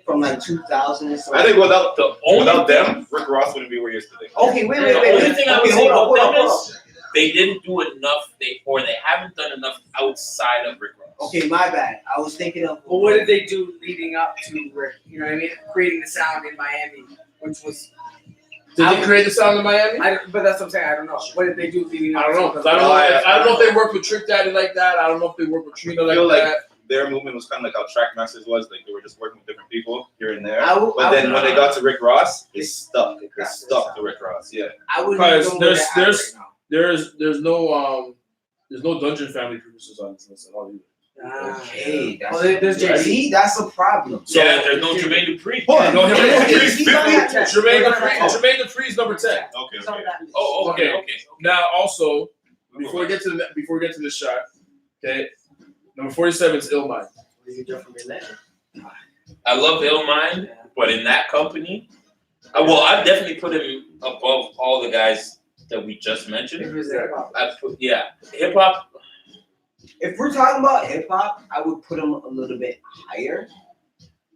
from like 2000 and stuff. I think without The only without them, Rick Ross wouldn't be where he is today. Okay, wait. The only thing I would Okay, say hold about on. them is they didn't do enough. They haven't done enough outside of Rick Ross. Okay, my bad. I was thinking of. But what did they do leading up to Rick? You know what I mean? Creating the sound in Miami, which was. Did they create the sound in Miami? But that's what I'm saying. I don't know. What did they do leading I up? don't know. to 'Cause I don't know if they worked with Trick Daddy like that. I don't know if they worked with Trina I like feel like that. their movement was kind of like how Trackmasters was. Like they were just working with different people here and there. I would- But I then would- when they got to Rick Ross, it stuck. It That's stuck to Rick Ross. Yeah. I would Because leave them where there's- they're at there's- right now. There's no Dungeon Family producers on this list at all either. Okay, that's Well, there's JC. See, that's a problem. So- Yeah, there's no Jermaine Dupri. Hold on. No, him Yeah, and he's on that list. Jermaine Dupri's number 10. Okay. He's on Okay. that list. Oh, okay, Okay. okay. Now, also, before we get to this shot, okay, number 47 is Illmind. What did you do from your leg? I love Illmind, but in that company, I've definitely put him above all the guys that we just mentioned. It was hip hop. Hip hop. If we're talking about hip hop, I would put him a little bit higher.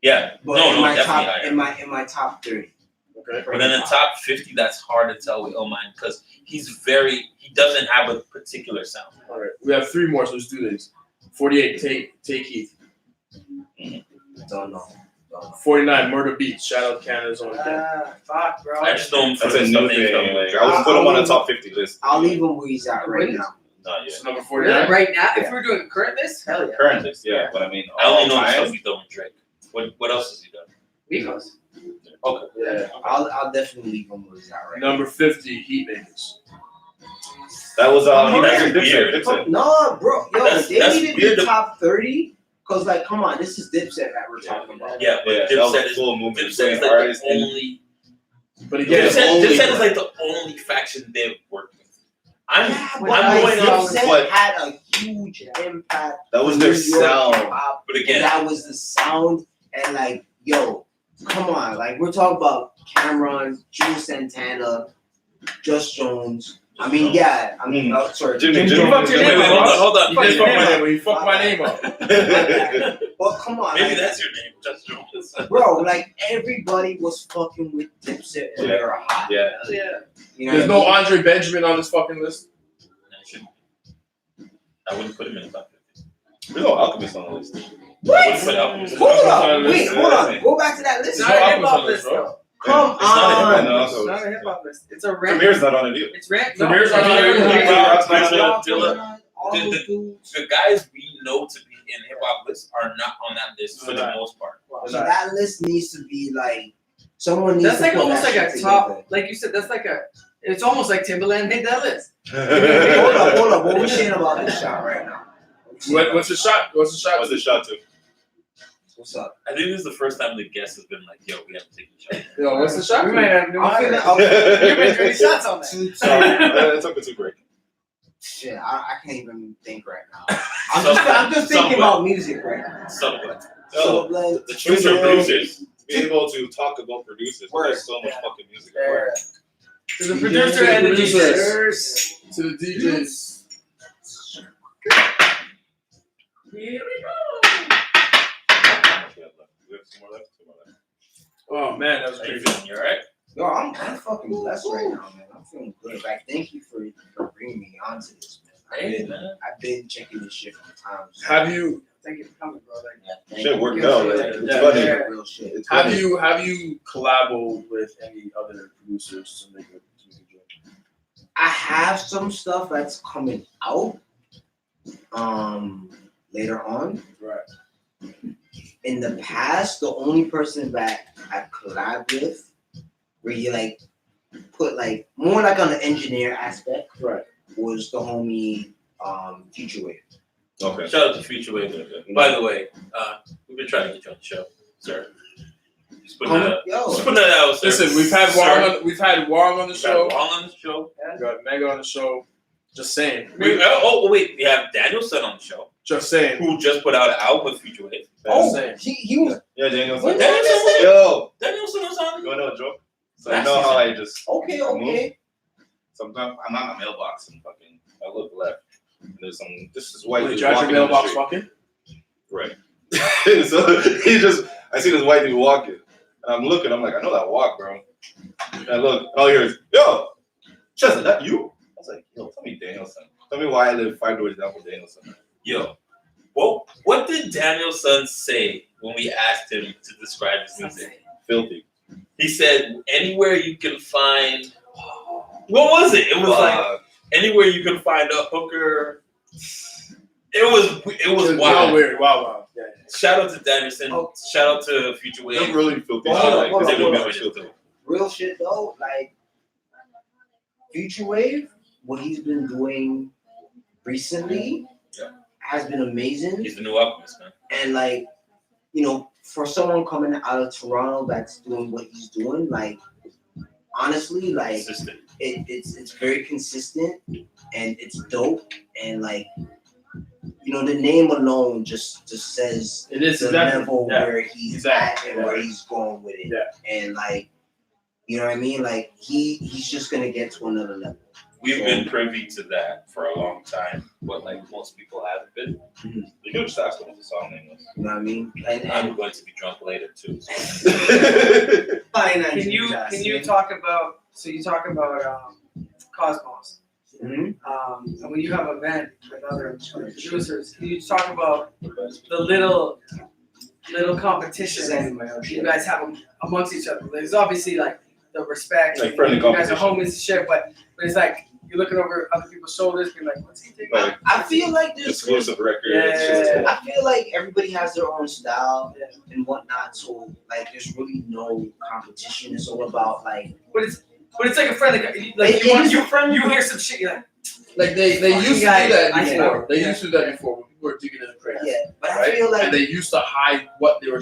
Yeah, But no, in my definitely top, higher. in my top 30. Okay. But then in top 50, that's hard to tell with Illmind because he doesn't have a particular sound. All right. We have 3 more, so let's do this. 48, Take Heath. Don't know. 49, Murder Beats. Shout out Canada's on again. Fuck, bro. I just know him for That's the a stuff new that he's thing. done. Like, I would put him on the top 50 list. I'll leave him where he's at right now. Not yet. So number Really? 49. Right now, if we're doing a current list, hell yeah. Current list, yeah. But I mean, I only know all the stuff time. he's done with Drake. What else has he done? Migos. Okay. Yeah. I'll definitely leave him where he's at right now. Number 50, Heatmakers. That was That's weird. Dipset. No, bro. Yo, That's they need to weird. be top 30. Because, like, come on, this is Dipset that we're talking about. Yeah, but Yeah, that was Dipset a is full movement. Dipset is between like artists the and only. But again, Yeah. Dipset, only Dipset is one. like the only faction they've worked with. I'm But I'm like, going on, Dipset but- had a huge impact. that was on their New York sound. hip-hop, but and again, that was the sound. And, like, yo, come on. Like, we're talking about Cameron, Jules Santana, Just Jones. I mean, yeah. I mean, sorry. Jimmy Jim Jimmy. Jones. Fuck your name, wait, hold on. you did fuck my name. You fucked my name up. But come on. Maybe like, that's your name, Just Jones. bro, like, everybody was fucking with Dipset and they were hot. Yeah. Yeah. You know There's what I no mean? Andre Benjamin on this fucking list. I wouldn't put him in the top 50. There's no Alchemist on the list. I wouldn't put Alchemist in the Hold top up. Wait, hold on. Go back to that list. It's not a hip hop Alchemist list, on this, though. Come It's not a hip-hop on. No, It's so not a hip hop list. It's a rap. Premier's not on it either. It's rap. Premier's no, not it's on it. rap. Premier's not on it. All Dilla. those dudes. The guys we know to be and hip hop lists are not on that list for the Right. most part. So that list needs to be like someone needs That's to like put almost that like a shit top, together. like you said, that's like a, it's almost like Timberland made that list. Hold up. What we saying about this shot right now? What's the shot? What's the shot? What's the shot to? What's up? I think this is the first time the guest has been like, "Yo, we have to take a shot." Yo, what's the shot? We might have new I'm feeling. hires. You've been doing shots on that. It's up to break. Shit, I can't even think right now. I'm just thinking about music right now. Somewhat. So, Oh, like, the future producers being able to talk about producers. Word. There's so much Yeah. fucking music. There. To the DJs, producer and the producers. DJs. To the DJs. Here we go. We have some more left. Oh man, that was How you crazy. feeling? You alright? Yo, I'm fucking blessed right now, man. I'm feeling good. Like, thank you for bringing me onto this, man. Hey, man. I've been checking this shit from times. Have you Thank you for coming, bro. Like, Yeah, thank Shit you. worked Yeah, out. yeah, Like, yeah. it's Yeah, funny. yeah. Real shit. It's have funny. you collaborated with any other producers to make a joint? I have some stuff that's coming out later on. Right. In the past, the only person that I collabed with, where you like put like more like on the engineer aspect, Right. was the homie Future Wave. Okay. Shout out to Future Wave. By the way, we've been trying to get you on the show, sir. Just putting that, just putting that out, sir. Listen, we've had Wong on the We've show. got Wong on the show. We got Mega on the show. Just saying. Wait, we have Danielson on the show, Just saying. who just put out an album with Future Wave. Oh, saying. he was Yeah, Daniel's What? like, Danielson, yo, Danielson was on. you wanna know a joke? So Last you know how season. I just okay. sometimes I'm at my mailbox and fucking I look left. And there's some this is white Wait, dude Josh, your walking down the mailbox street. fucking? Right. So I see this white dude walking. And I'm looking, I'm like, I know that walk, bro. And I look, and all I hear is, yo, CheZZa, that you? I was like, yo, tell me Danielson. Tell me why I live 5 doors down from Danielson. Yo, well, what did Danielson say when we asked him to describe his music? Filthy. He said, anywhere you can find. What was it? It was like anywhere you can find a hooker. It was wild. Weird. Wow. Yeah. Shout out to Danielson. Oh. Shout out to Future I'm Wave. really filthy. Hold on, Like, hold on, they hold look on. like filthy. Real shit though, like Future Wave, what he's been doing recently Yeah. has been amazing. He's the new Alchemist, man. And like, you know, for someone coming out of Toronto that's doing what he's doing, like honestly, like Consistent. it's very consistent and it's dope and like you know the name alone just says It is the exactly. level Yeah. where he's Exactly. at and where he's going with it. Yeah. And like you know what I mean? Like he's just gonna get to another level. We've been privy to that for a long time, but like most people haven't been. You could just ask them what the song name was. You know what I mean? I'm going to be drunk later too. So. Can you talk about? So you talk about Cosmos, Mhm. and when you have a band with other producers, can you talk about the little competitions you guys have amongst each other? There's obviously like the respect, Like friendly you guys are competition. homies and shit, but it's like you're looking over other people's shoulders, being like, what's he thinking? Like I feel like there's exclusive records. Yeah. I feel like everybody has their own style Yeah. and whatnot, so like there's really no competition. It's all about like But it's like a friendly, like It you want is a friendly you hear some shit, you're like, Like they Fucking used to do guy, that I before. know. They Yeah. used to do that before when people were digging in the crates. yeah, but I Right? feel like And they used to hide what they were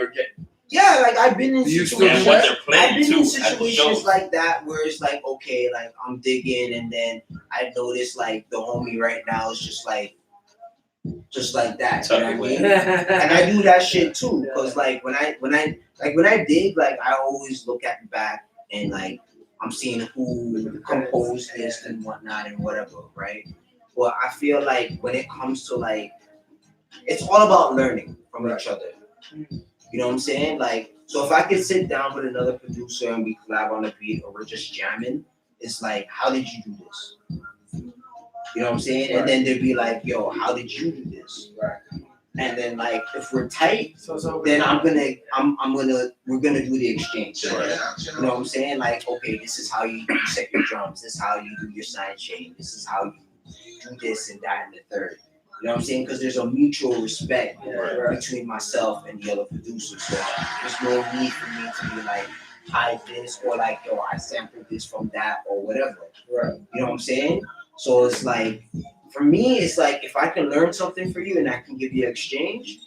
getting. yeah, like I've been in Do you still situations. do And that? what they're I've playing been too in at the situations shows. like that where it's like, okay, like I'm digging and then I notice like the homie right now is just like that. You know what I mean? And I do that shit too. Cause like when I dig, like I always look at the back and like I'm seeing who composed this and whatnot and whatever, right? Well, I feel like when it comes to like it's all about learning from each other. You know what I'm saying? Like, so if I could sit down with another producer and we collab on a beat or we're just jamming, it's like, how did you do this? You know what I'm saying? And then they'd be like, yo, how did you do this? Right. And then like, if we're tight, so then we're gonna do the exchange. Right. You know what I'm saying? Like, okay, this is how you set your drums. This is how you do your side chain. This is how you do this and that and the third. You know what I'm saying? Because there's a mutual respect Right. between myself and the other producers. So there's no need for me to be like, hide this or like, yo, I sampled this from that or whatever. Right. You know what I'm saying? So it's like, for me, it's like if I can learn something for you and I can give you exchange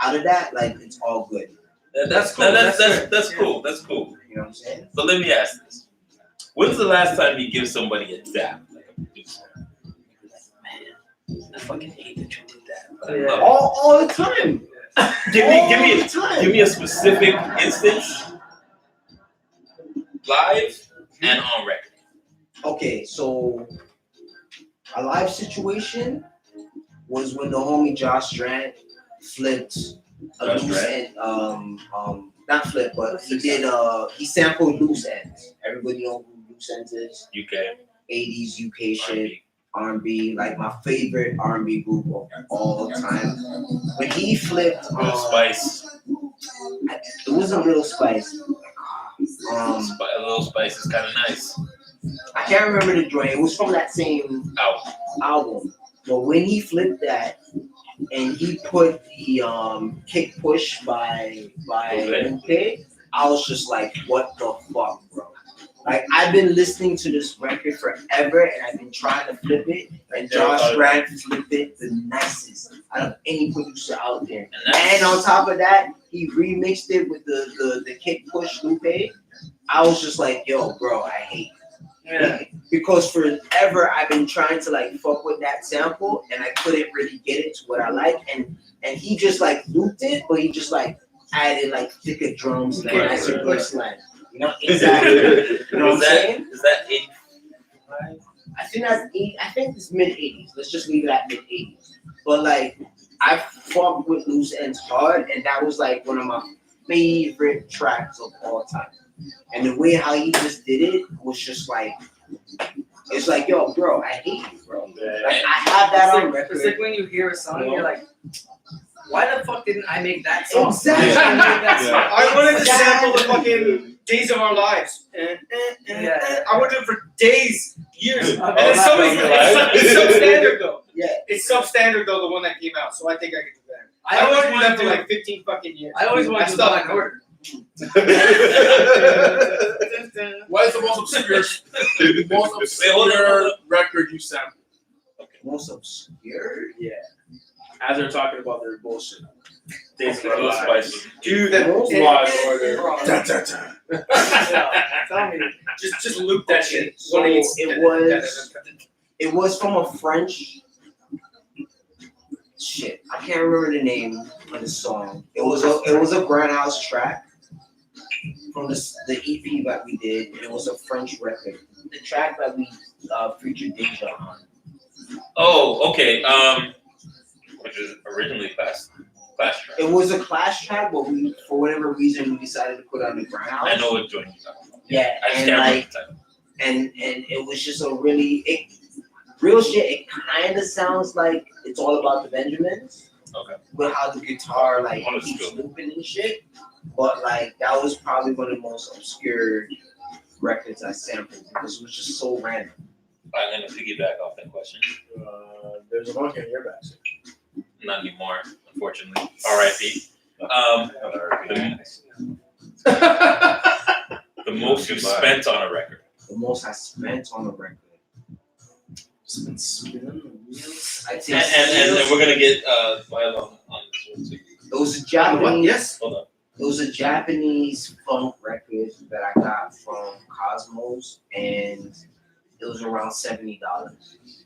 out of that, like it's all good. That's cool. That's cool. That's cool. You know what I'm saying? So let me ask this: when's the last time you give somebody a dap, like a producer? Man, I fucking hate that you did that. But I love it. All the time. Give All me the time. give me a specific instance, live and on record. Okay, so a live situation was when the homie Josh Strand flipped a Josh loose Strand? end. Not flip, but he did. He sampled loose ends. Everybody know who loose ends is. UK, 80s UK shit, R&B. R&B, like my favorite R&B group of all time. When he flipped, Little Spice. it was a Little Spice. A Little Spice is kind of nice. I can't remember the joint. It was from that same Out. album. But when he flipped that and he put the kick push by Lupe, I was just like, what the fuck, bro? Like I've been listening to this record forever and I've been trying to flip it, and Josh Grant flipped it the nicest out of any producer out there. And on top of that, he remixed it with the kick push Lupe. I was just like, yo, bro, I hate it. Yeah. Because forever I've been trying to like fuck with that sample and I couldn't really get it to what I like, and he just like looped it, but he just like added like thicker drums and a nicer bass line. You know, exactly. You know what I'm saying? Is that 85? I think that's I think it's mid 80s. Let's just leave it at mid 80s. But like I fucked with Loose Ends hard, and that was like one of my favorite tracks of all time. And the way how he just did it was just like, it's like, yo, bro, I hate you, bro. Like I have that on record. It's like when you hear a song, you're like, why the fuck didn't I make that song? Exactly. I made that song. I wanted to sample the fucking Days of Our Lives. Yeah. I wanted it for days, years. And Oh, then that's somebody, right. it's substandard though. Yeah. It's substandard though, the one that came out. So I think I can do that. I I always wanted wanted that for to like 15 fucking years. I always wanted I to do stopped. Black Order. What is the most obscure record you sampled? Most obscure? As they're talking about their bullshit. Days of Our Little Lives. Spice. Dude, that Most Law and Order. Tell me. just loop that shit. So it was from a French shit. I can't remember the name of the song. It was a Grindhouse track from the EP that we did. It was a French record. The track that we featured Deja on. Oh, okay. Which is originally Clash track. It was a Clash track, but we, for whatever reason, we decided to put it on the Grindhouse. I know what joint you're talking about. Yeah, I just and can't remember like, the title. and it was just a really real shit. It kind of sounds like it's all about the Benjamins. Okay. With how the guitar like What is keeps good? looping and shit. But like that was probably one of the most obscure records I sampled because it was just so random. I'm gonna piggyback off that question. There's a monkey in your back. Not anymore, unfortunately. R.I.P. The most you spent on a record. The most I spent on a record. I'd say And we're gonna get Viola on this one too. it was a Japanese. Yes. Hold on. It was a Japanese funk record that I got from Cosmos, and it was around $70.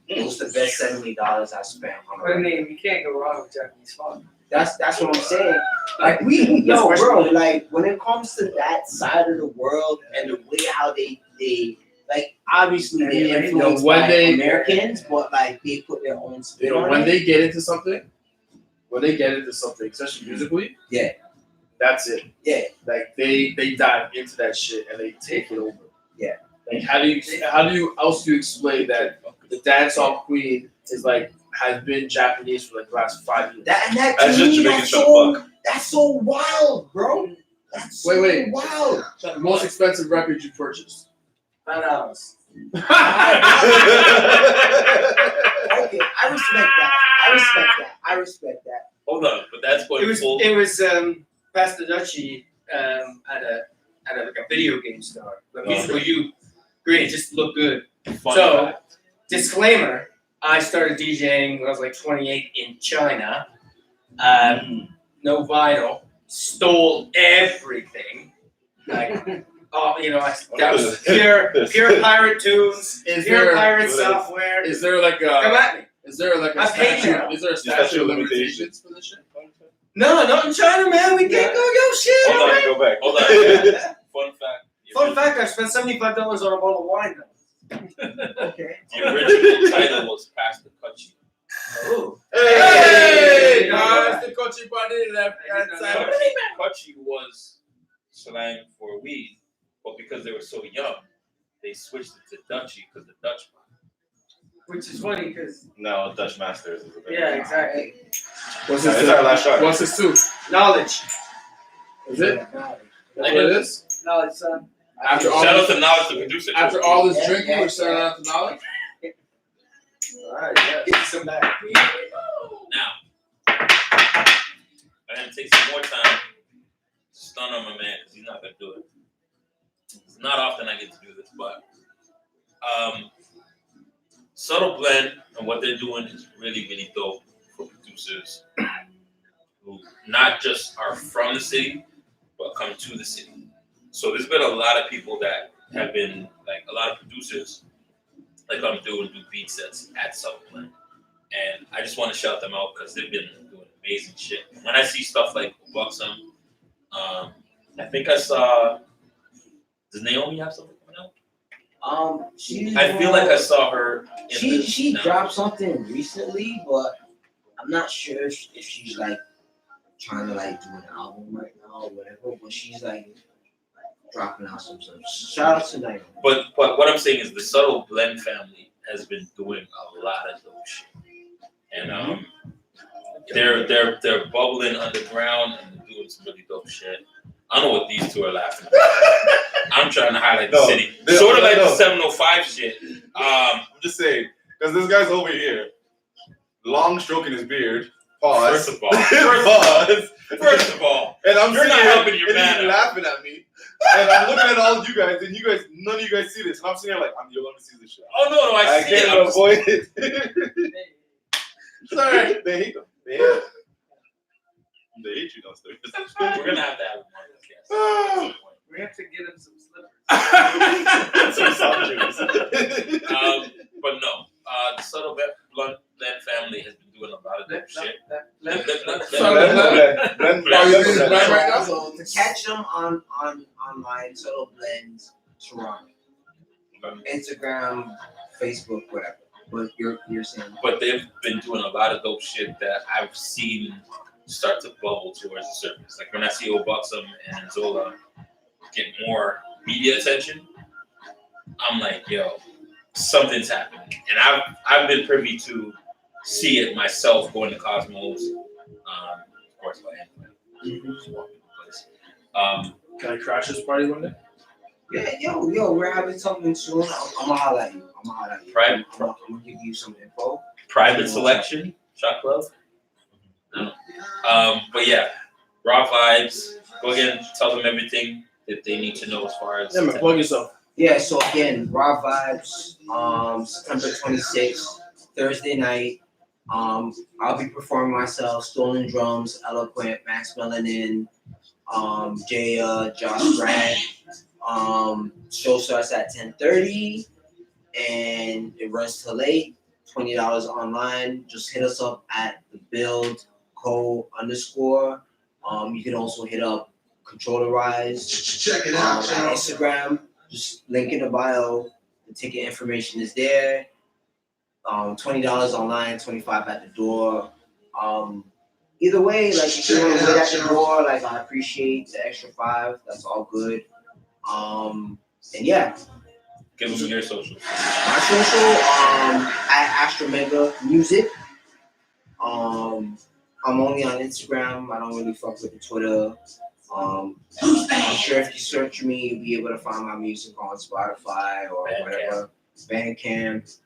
It was the best $70 I spent on a I record. mean, you can't go wrong with Japanese funk. That's what I'm saying. Like bro, like when it comes to that side of the world and the way how they like obviously they're influenced when by they- Americans, but like they put their own spin on When it. they get into something, especially musically, Yeah. that's it. Yeah. Like they dive into that shit and they take it over. Yeah. Like how do you else do you explain that the dancehall queen is like has been Japanese for like the last 5 years? That That's to just me, Jamaicans trying to fuck. that's so wild, bro. That's so Wait. wild. The most expensive record you purchased? $5. Okay, I respect that. I I respect that. Hold on, but that's what It was full. Pastor Dutchy at like a video game store. But musical you great, just look good. Fun So- fact. Disclaimer, I started DJing when I was like 28 in China. No vinyl. Stole everything. Like that was pure pirate tunes, Is pure there pirate software. is there like Come a at me. is there like a I paid statute? you. Is there a Statute statute of of limitations for this shit? No, not in China, man. We can't go yo shit. Hold on, Go back. hold on. Fun fact. Fun fact: I spent $75 on a bottle of wine. Okay. The original title was Pastor Kutchi. Oh. Hey, Hey, guys, the coaching party left hand side. Kutchi was slang for weed, but because they were so young, they switched it to Dutchy because the Dutch. Which is funny because No, Dutch Masters is a better. yeah, exactly. What's It's this? our last shot. What's this too? Knowledge, Is it? That's what it is? knowledge, son. After all Shout out this, to Knowledge, the producer. too. after all this Yeah, drinking, yeah, we're starting out to knowledge. All right, yeah. Get some back. Now, I'm gonna take some more time to stun on my man because he's not gonna do it. It's not often I get to do this, but Subtle Blend and what they're doing is really, really dope for producers who not just are from the city, but come to the city. So there's been a lot of people that have been like a lot of producers like I'm doing do beat sets at Subtle Blend. And I just want to shout them out because they've been doing amazing shit. When I see stuff like Buxom, I think I saw. Does Naomi have something coming out? I feel like I saw her. In She the, dropped something recently, but I'm not sure if she's like trying to like do an album right now or whatever. But she's like dropping out some stuff. Shout out to Naomi. But what I'm saying is the Subtle Blend family has been doing a lot of dope shit, and they're bubbling underground and they're doing some really dope shit. I don't know what these two are laughing about. I'm trying to highlight the city. Sort of like the 705 shit. I'm just saying, because this guy's over here, long stroking his beard. Pause. First of all, Pause. first of all, And I'm you're sitting not here, helping your and man he's out. laughing at me. And I'm looking at all of you guys, and none of you guys see this. And I'm sitting here like, you're going to see this shit. Oh no, I see it. can't I'm just- avoid it. Sorry. They hate them. They hate them. They hate you downstairs. We're gonna have to have him on this guest. We have to get him some slippers. Some soft juice. But no, the Subtle Blend family has been doing a lot of dope shit. Blend, Are you doing blend. right right now? So to catch them on my Subtle Blend Toronto, Instagram, Facebook, whatever. But you're saying But they've been doing a lot of dope shit that I've seen start to bubble towards the surface. Like when I see Obuxum and Zola get more media attention, I'm like, yo, something's happening. And I've been privy to see it myself going to Cosmos, of course by anyway. Just walking the place. Can I crash this party one day? yeah, yo, we're having something soon. I'm gonna holler at you. Private- I'm gonna give you some info. Private selection, shot club. No. But yeah, raw vibes. Go again, tell them everything that they need to know as far as Yeah, man, plug yourself. Yeah, so again, Raw Vibes, September 26th, Thursday night. I'll be performing myself, Stolen Drums, Eloquent, Max Melanin, Jaya, Josh Grant. Show starts at 10:30 and it runs till late. $20 online. Just hit us up at the build co_. You can also hit up Controllerize. Check it On Instagram, just link in the bio. The ticket information is there. $20 online, $25 at the door. Either way, like if you want to wait at the door, like I appreciate the extra $5. That's all good. And yeah, give them your socials. my social at Astro Mega Music. I'm only on Instagram. I don't really fuck with the Twitter. I'm sure if you search me, you'll be able to find my music on Spotify or Bandcamp. whatever. Bandcamp.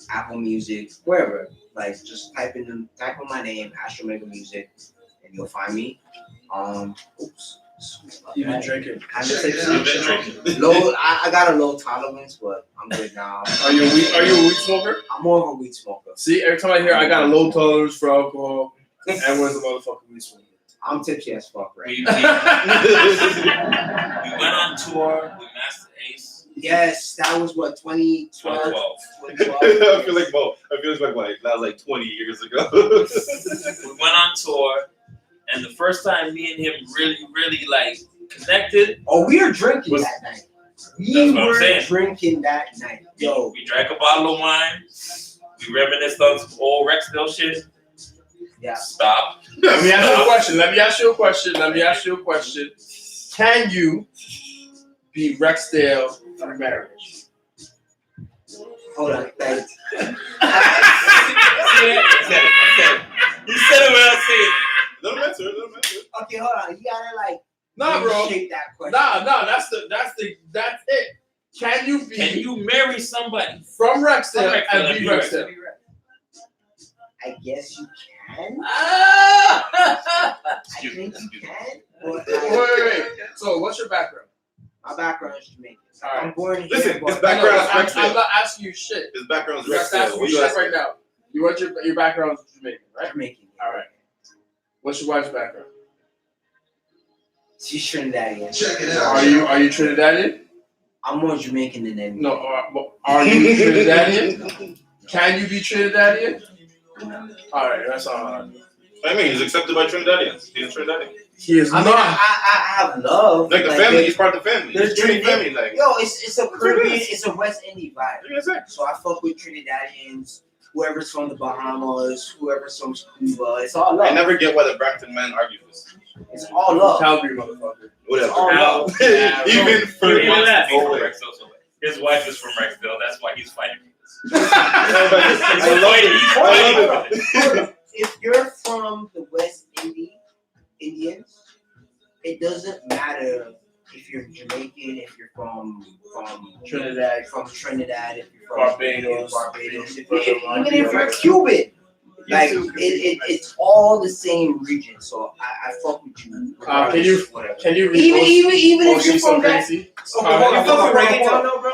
Apple Music, wherever. Like just type in my name, Astro Mega Music, and you'll find me. Oops. You've been drinking. I'm low. I got a low tolerance, but I'm good now. Are you a weed smoker? I'm more of a weed smoker. See, every time I hear I got a low tolerance for alcohol, everyone's a motherfucking weed smoker. I'm tipsy as fuck, right? We went on tour with Master Ace. Yes, that was what 2012. 2012. I feel like that was like 20 years ago. We went on tour, and the first time me and him really like connected. Oh, we were drinking Was- that night. That's We what I'm were saying. drinking that night. Yo, We drank a bottle of wine. We reminisced on some old Rexdale shit. yeah. Stop. Let me ask you a question. Can you be Rexdale through marriage? Hold on, like, You said it when I said it. Little matter. okay, hold on. You gotta like Nah, bro. shape that question. Nah. That's it. Can you marry somebody? from Rexdale From Rexdale and and be be Rexdale? I guess you can. Ah! I think you can. But Wait. So, what's your background? my background is Jamaican. All right. I'm born here. Listen, but his background is I'm Rexdale. not asking you shit. His background is I'm just Rexdale. asking What you you shit asking? right now. You want your background is Jamaican, right? Jamaican. All right. What's your wife's background? She's Trinidadian. Are you Trinidadian? I'm more Jamaican than anyone. No. Are you Trinidadian? Can you be Trinidadian? All right. That's all. I mean, he's accepted by Trinidadians. He's a Trinidadian. He is I mean, not. I have love. Like the family, he's part of the family. There's He's Trinity family. Like, Yo, it's a Caribbean, it's a West Indian vibe. exactly. So I fuck with Trinidadians, whoever's from the Bahamas, whoever's from Cuba. It's all love. I never get why the Brampton men argue this. It's all love. Calgary, motherfucker. Whatever. all love. Even for He wants to be from always. Rexdale, so his wife is from Rexdale. That's why he's fighting for this. I love it. If you're from the West Indians, it doesn't matter if you're Jamaican, if you're from Trinidad, if you're from Barbados, even if you're Cuban. Like it's all the same region, so I fuck with you. Whatever. Can you read Even if you're She's So from that. Crazy? You fuck with reggaeton, no, bro?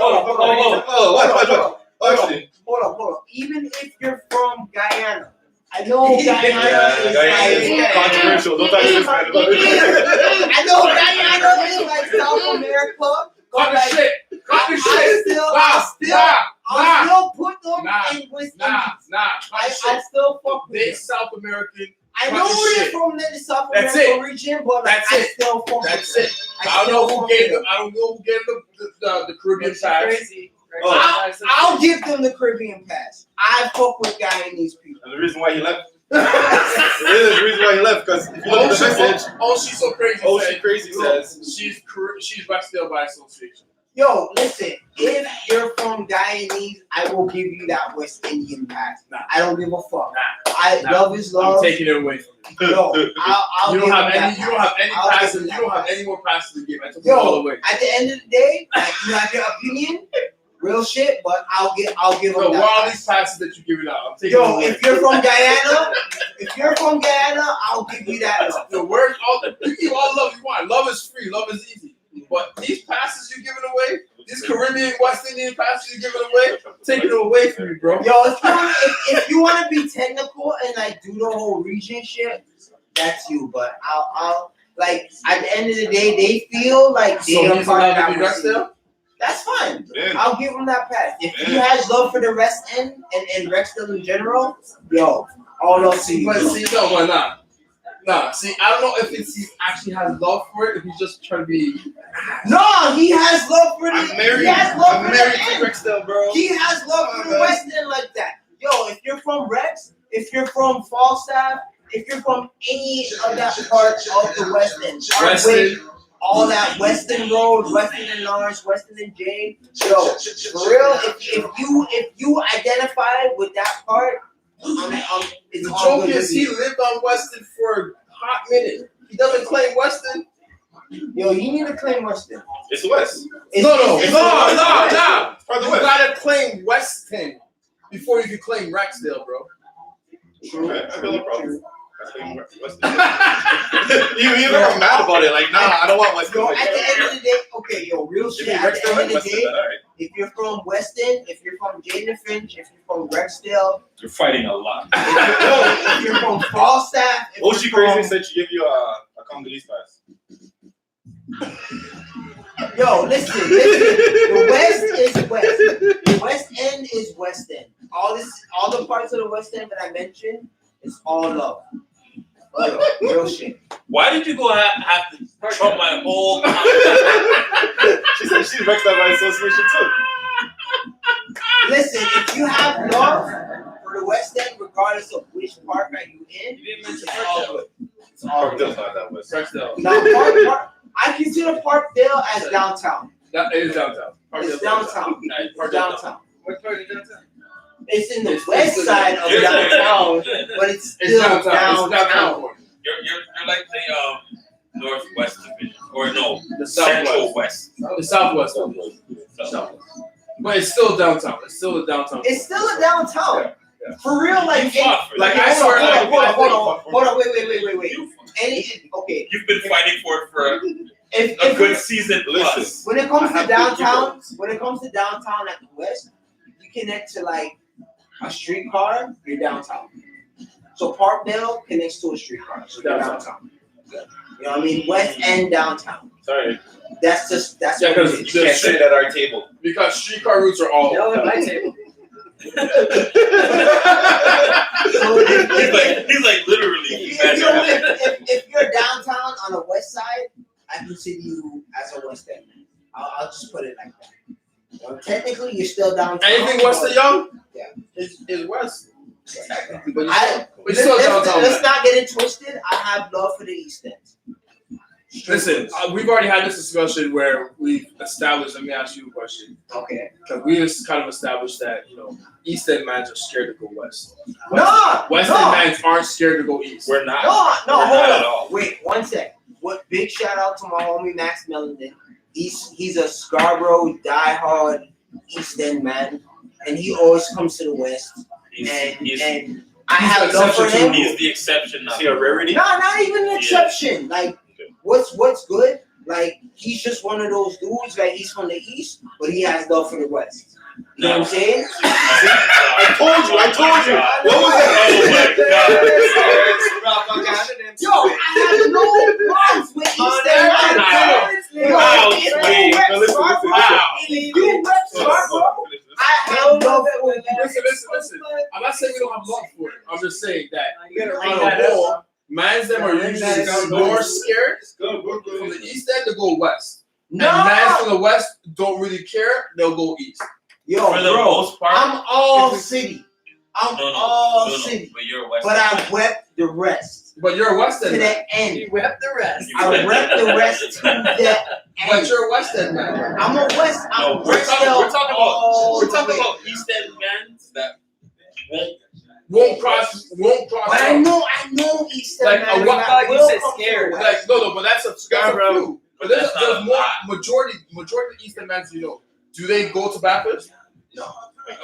Actually, Hold on. Even if you're from Guyana, I know Guyana is like controversial. Don't talk to this man about it. I know Guyana is like South America. Cut the shit. I'll still put them Nah. in West Indies. I I still fuck with They them. South American. I know cut the they're shit. from the South That's American region, but like, That's I it. still fuck That's with it. them. I don't know who gave the Caribbean pass. Crazy. I'll give them the Caribbean pass. I fuck with Guyanese people. And the reason why he left. The reason why he left because if you look at the message, She's so crazy. oh, she crazy says. She's Rexdale by association. Yo, listen, if you're from Guyanese, I will give you that West Indian pass. Nah. I don't give a fuck. Nah. Love is love. I'm taking it away from you. Yo, I'll You give don't have them any. that You don't have any I'll give passes. them You that don't have pass. any more passes to give. I took it all Yo, away. at the end of the day, like, you have your opinion, real shit, but I'll give Bro, them what that are pass. these passes that you giving out? I'm taking Yo, it away. if you're from Guyana, I'll give you that love. The word, you give all love you want. Love is free. Love is easy. But these passes you're giving away, these Caribbean, West Indian passes you're giving away, taking it away from you, bro. Yo, if you want to be technical and like do the whole region shit, that's you. But I'll like at the end of the day, they feel like they So are he's part of allowed that to be region. Rexdale? That's fine. Yeah. I'll give him that pass. If he Yeah. has love for the West End and Rexdale in general, yo, all love to you. But see, no, why not? Nah, see, I don't know if he actually has love for it, if he's just trying to be. No, he has love for the. I'm married. He has love I'm for married the to end. Rexdale, bro. He has love for the West End like that. Yo, if you're from Rex, if you're from Falstaff, if you're from any of that part of the West End, Parkway, all that Western Road, Western and Lawrence, Western and Jane, yo, for real, if you identify with that part, it's The all joke good is with he you. lived on Weston for a hot minute. He doesn't claim Weston. Yo, you need to claim Western. It's West. It's No. It's You part of the West. gotta claim Weston before you can claim Rexdale, bro. True. I feel no problem. You know I'm mad about it. Like, nah, I don't want West Yo, End. at the end of the day, okay, yo, real shit. At the end of the day, if you're from West End, if you're from Jaden Finch, if you're from Rexdale, You're fighting a lot. if you're from Falstaff, if Oh, you're she crazy from- said she give you a Congolese pass. Yo, listen. The West is West. The West End is West End. All the parts of the West End that I mentioned, it's all love. Yo, real shit. Why did you go have to trump my whole? She said she's vexed by association too. Listen, if you have love for the West End, regardless of which park are you in, You didn't mention it's all Parkdale. good. It's all Park good. does not that West. Rexdale. Now, I consider Parkdale as downtown. That is downtown. It's downtown. It's Parkdale. downtown. What part of downtown? It's in the It's- west it's- side of You're downtown, but it's It's still downtown. It's downtown. You're like the northwest division, or no, The central southwest. west. The southwest. So, But it's still downtown. It's still the downtown. It's still a downtown. Yeah. For real, like you fought for like, that. I swear, hold on, wait. Okay, You've been fighting for it for if a good season plus. Listen. when it comes I to have downtown, big when it comes to downtown at the west, you connect to like a streetcar, you're downtown. So Parkdale connects to a streetcar, so you're downtown. You know what I mean? West and downtown. Sorry. That's Yeah, what it 'cause is. You can't sit at our table. Because streetcar routes are all. No, at my table. So He's like literally. if you're downtown on the west side, I consider you as a West End man. I'll just put it like that. Technically, you're still downtown. Anything west of but- Young Yeah. is west. Technically, but Let's, still downtown. let's not get it twisted. I have love for the East End. Listen, we've already had this discussion where we've established. Let me ask you a question. Okay. Because we just kind of established that East End mans are scared to go west. No, West no, End mans aren't scared to go east. We're not. no, We're hold not at on. all. Wait, one sec. What? Big shout out to my homie Max Mellenden. He's a Scarborough diehard East End man, and he always comes to the West. He's And I have love for him. he's the exception. See a rarity? No, not even an exception. Like, what's good? Like, he's just one of those dudes. Like, he's from the East, but he has love for the West. You know what I'm saying? I told you. What was Oh my god. Yo, I have no problems with East End. Wow. You rep Scarborough. I have love for you. Listen. I'm not saying we don't have love for it. I'm just saying that You gotta read on that the up. whole, mans them are usually more scared from the East End to go west. And mans from the West don't really care. They'll go east. Yo, For the bro, most part, I'm all city. I'm no, all no, city. but you're a West. But I wept the rest But you're a West to End man. the end. You wept the rest. I wept the rest to the But end. you're a West End man. I'm a West. No, I'm we're talking all the way. about East End men that Won't cross. But I know East End. Like, man, what that thought you will said come to the scared? West. Like no, but that's a few. But there's That's not a more lot. majority of Eastern mans. Do they go to Bathurst? No.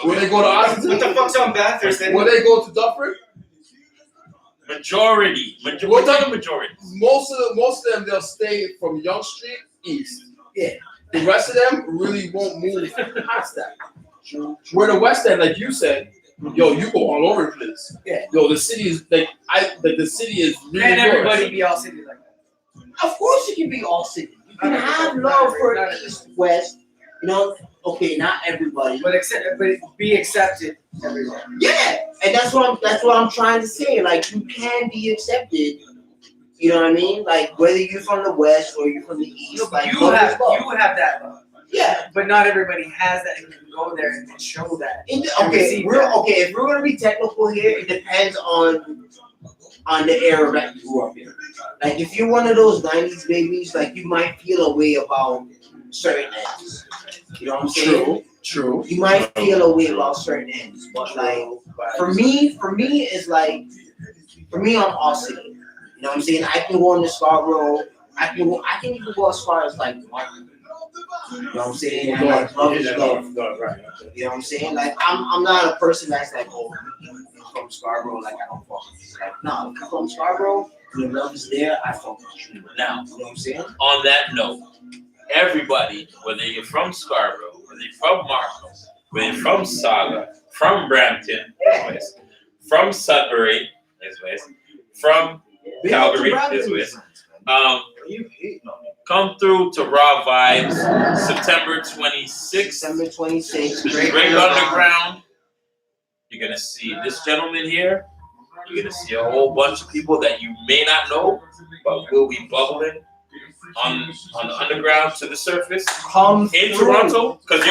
Will they go to What Oxford? the fuck's on Bathurst? Will they go to Dufferin? majority. We're talking majority. Most of them they'll stay from Young Street east. Yeah. The rest of them really won't move past that. Where the West End, like you said, yo, you go all over the place. Yeah. Yo, the city is the city is really Can everybody yours. be all city like that? Of course, you can be all city. You can have love for East, West. Okay, not everybody. But be accepted everywhere. Yeah, and that's what I'm trying to say. Like, you can be accepted. You know what I mean? Like, whether you're from the West or you're from the East, like, You love have is love. that love. Yeah. But not everybody has that and can go there and show that. If we're gonna be technical here, it depends on the era that you grew up in. Like, if you're one of those '90s babies, like, you might feel a way about certain ends. You know what I'm saying? True. You might feel a way about certain ends, but like, for me, it's like, for me, I'm all city. You know what I'm saying? I can go into Scarborough. I can even go as far as like Martin. You know what I'm saying? And like love is love. Right. You know what I'm saying? Like I'm not a person that's like, oh, I'm from Scarborough, like I don't fuck with you. Like, no, I'm from Scarborough, the love is there, I fuck with you. Now, You know what I'm saying? on that note, everybody, whether you're from Scarborough, whether you're from Markham, whether you're from Saga, from Brampton, is west, from Sudbury, is west, from Big up to Calgary, Bradley. is west. You hating on me. Come through to Raw Vibes, September 26th. December 26th, Great Underground. You're gonna see this gentleman here. You're gonna see a whole bunch of people that you may not know, but will be bubbling on the underground to the surface Come in through. Toronto. Because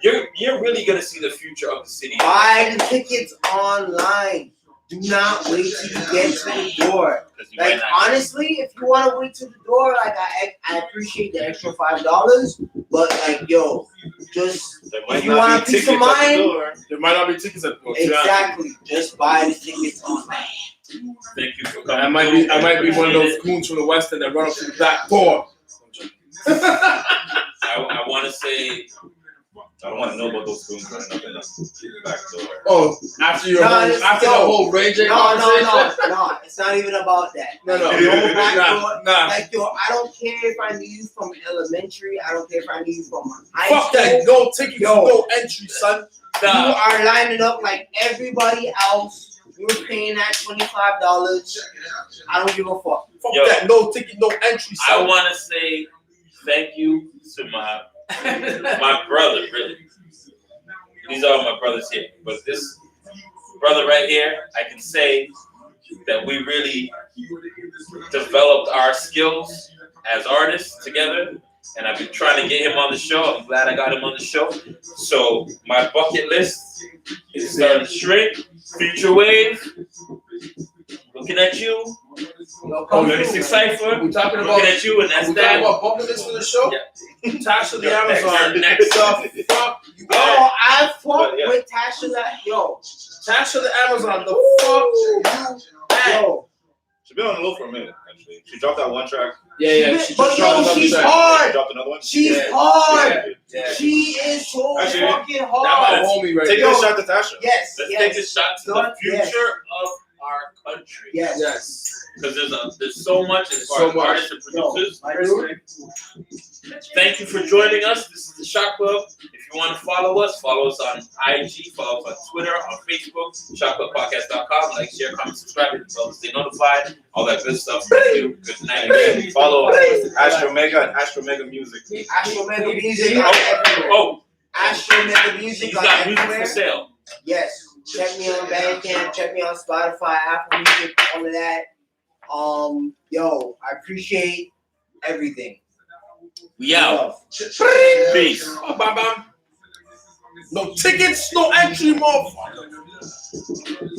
you're really gonna see the future of the city. Buy the tickets online. Do not wait till you get to the door. 'Cause you might Like not- honestly, if you want to wait to the door, like I appreciate the extra $5, but like yo, just There might if you not want a be peace of tickets at the mind, door. There might not be tickets at the door. exactly, just buy the tickets online. Thank you for coming. I might be one of those goons from the West End that run up to the back door. I want to say I don't want to know about those goons running up in the back door. Oh, after your No, whole, it's- after yo. the whole Ray J No, conversation. it's not even about that. No, Like, no back door. nah. Like yo, I don't care if I knew you from elementary. I don't care if I knew you from high Fuck school. that. No tickets, Yo. no entry, son. You are lining up like everybody else. You're paying that $25. I don't give a fuck. Fuck Yo. that. No ticket, no entry, I son. want to say thank you to my brother. Really, these are my brothers here, but this brother right here, I can say that we really developed our skills as artists together. And I've been trying to get him on the show. I'm glad I got him on the show. So my bucket list is starting to shrink. Future Wave, looking at you. Come 36 through, Cypher, We talking about. looking at you, and that's We talking that. about bucket list for the show. Tasha the You're next, Amazon. you're next. The fuck you Yo, got? I fuck Yeah. with Tasha that yo. Tasha the Amazon. The fuck you at? Yo. She's been on the low for a minute, actually. She dropped that one track. Yeah. She But just yo, dropped another she's track. She hard. dropped another one. She's Yeah. hard. Yeah. She is so Actually, fucking That hard. my homie right Take there. a shot to Tasha. Yes, Let's yes, take a shot to the Yes. future of our country. yes. Yes. Because there's so much as far So as much. artists and Yo, producers. my respect. Thank you for joining us. This is the Shot Club. If you want to follow us on IG, follow us on Twitter, on Facebook, shotclubpodcast.com. Like, share, comment, subscribe, and so stay notified. All that good stuff. Thank you. Good night again. Follow Astro Mega and Astro Mega Music. Astro Mega Music on everywhere. Oh, Astro Mega Music he's on got music everywhere. for sale. Yes. Check me on Bandcamp, check me on Spotify, Apple Music, all of that. Yo, I appreciate everything. We out. Love. Peace. Oh, bam, bam. No tickets, no entry, motherfucker.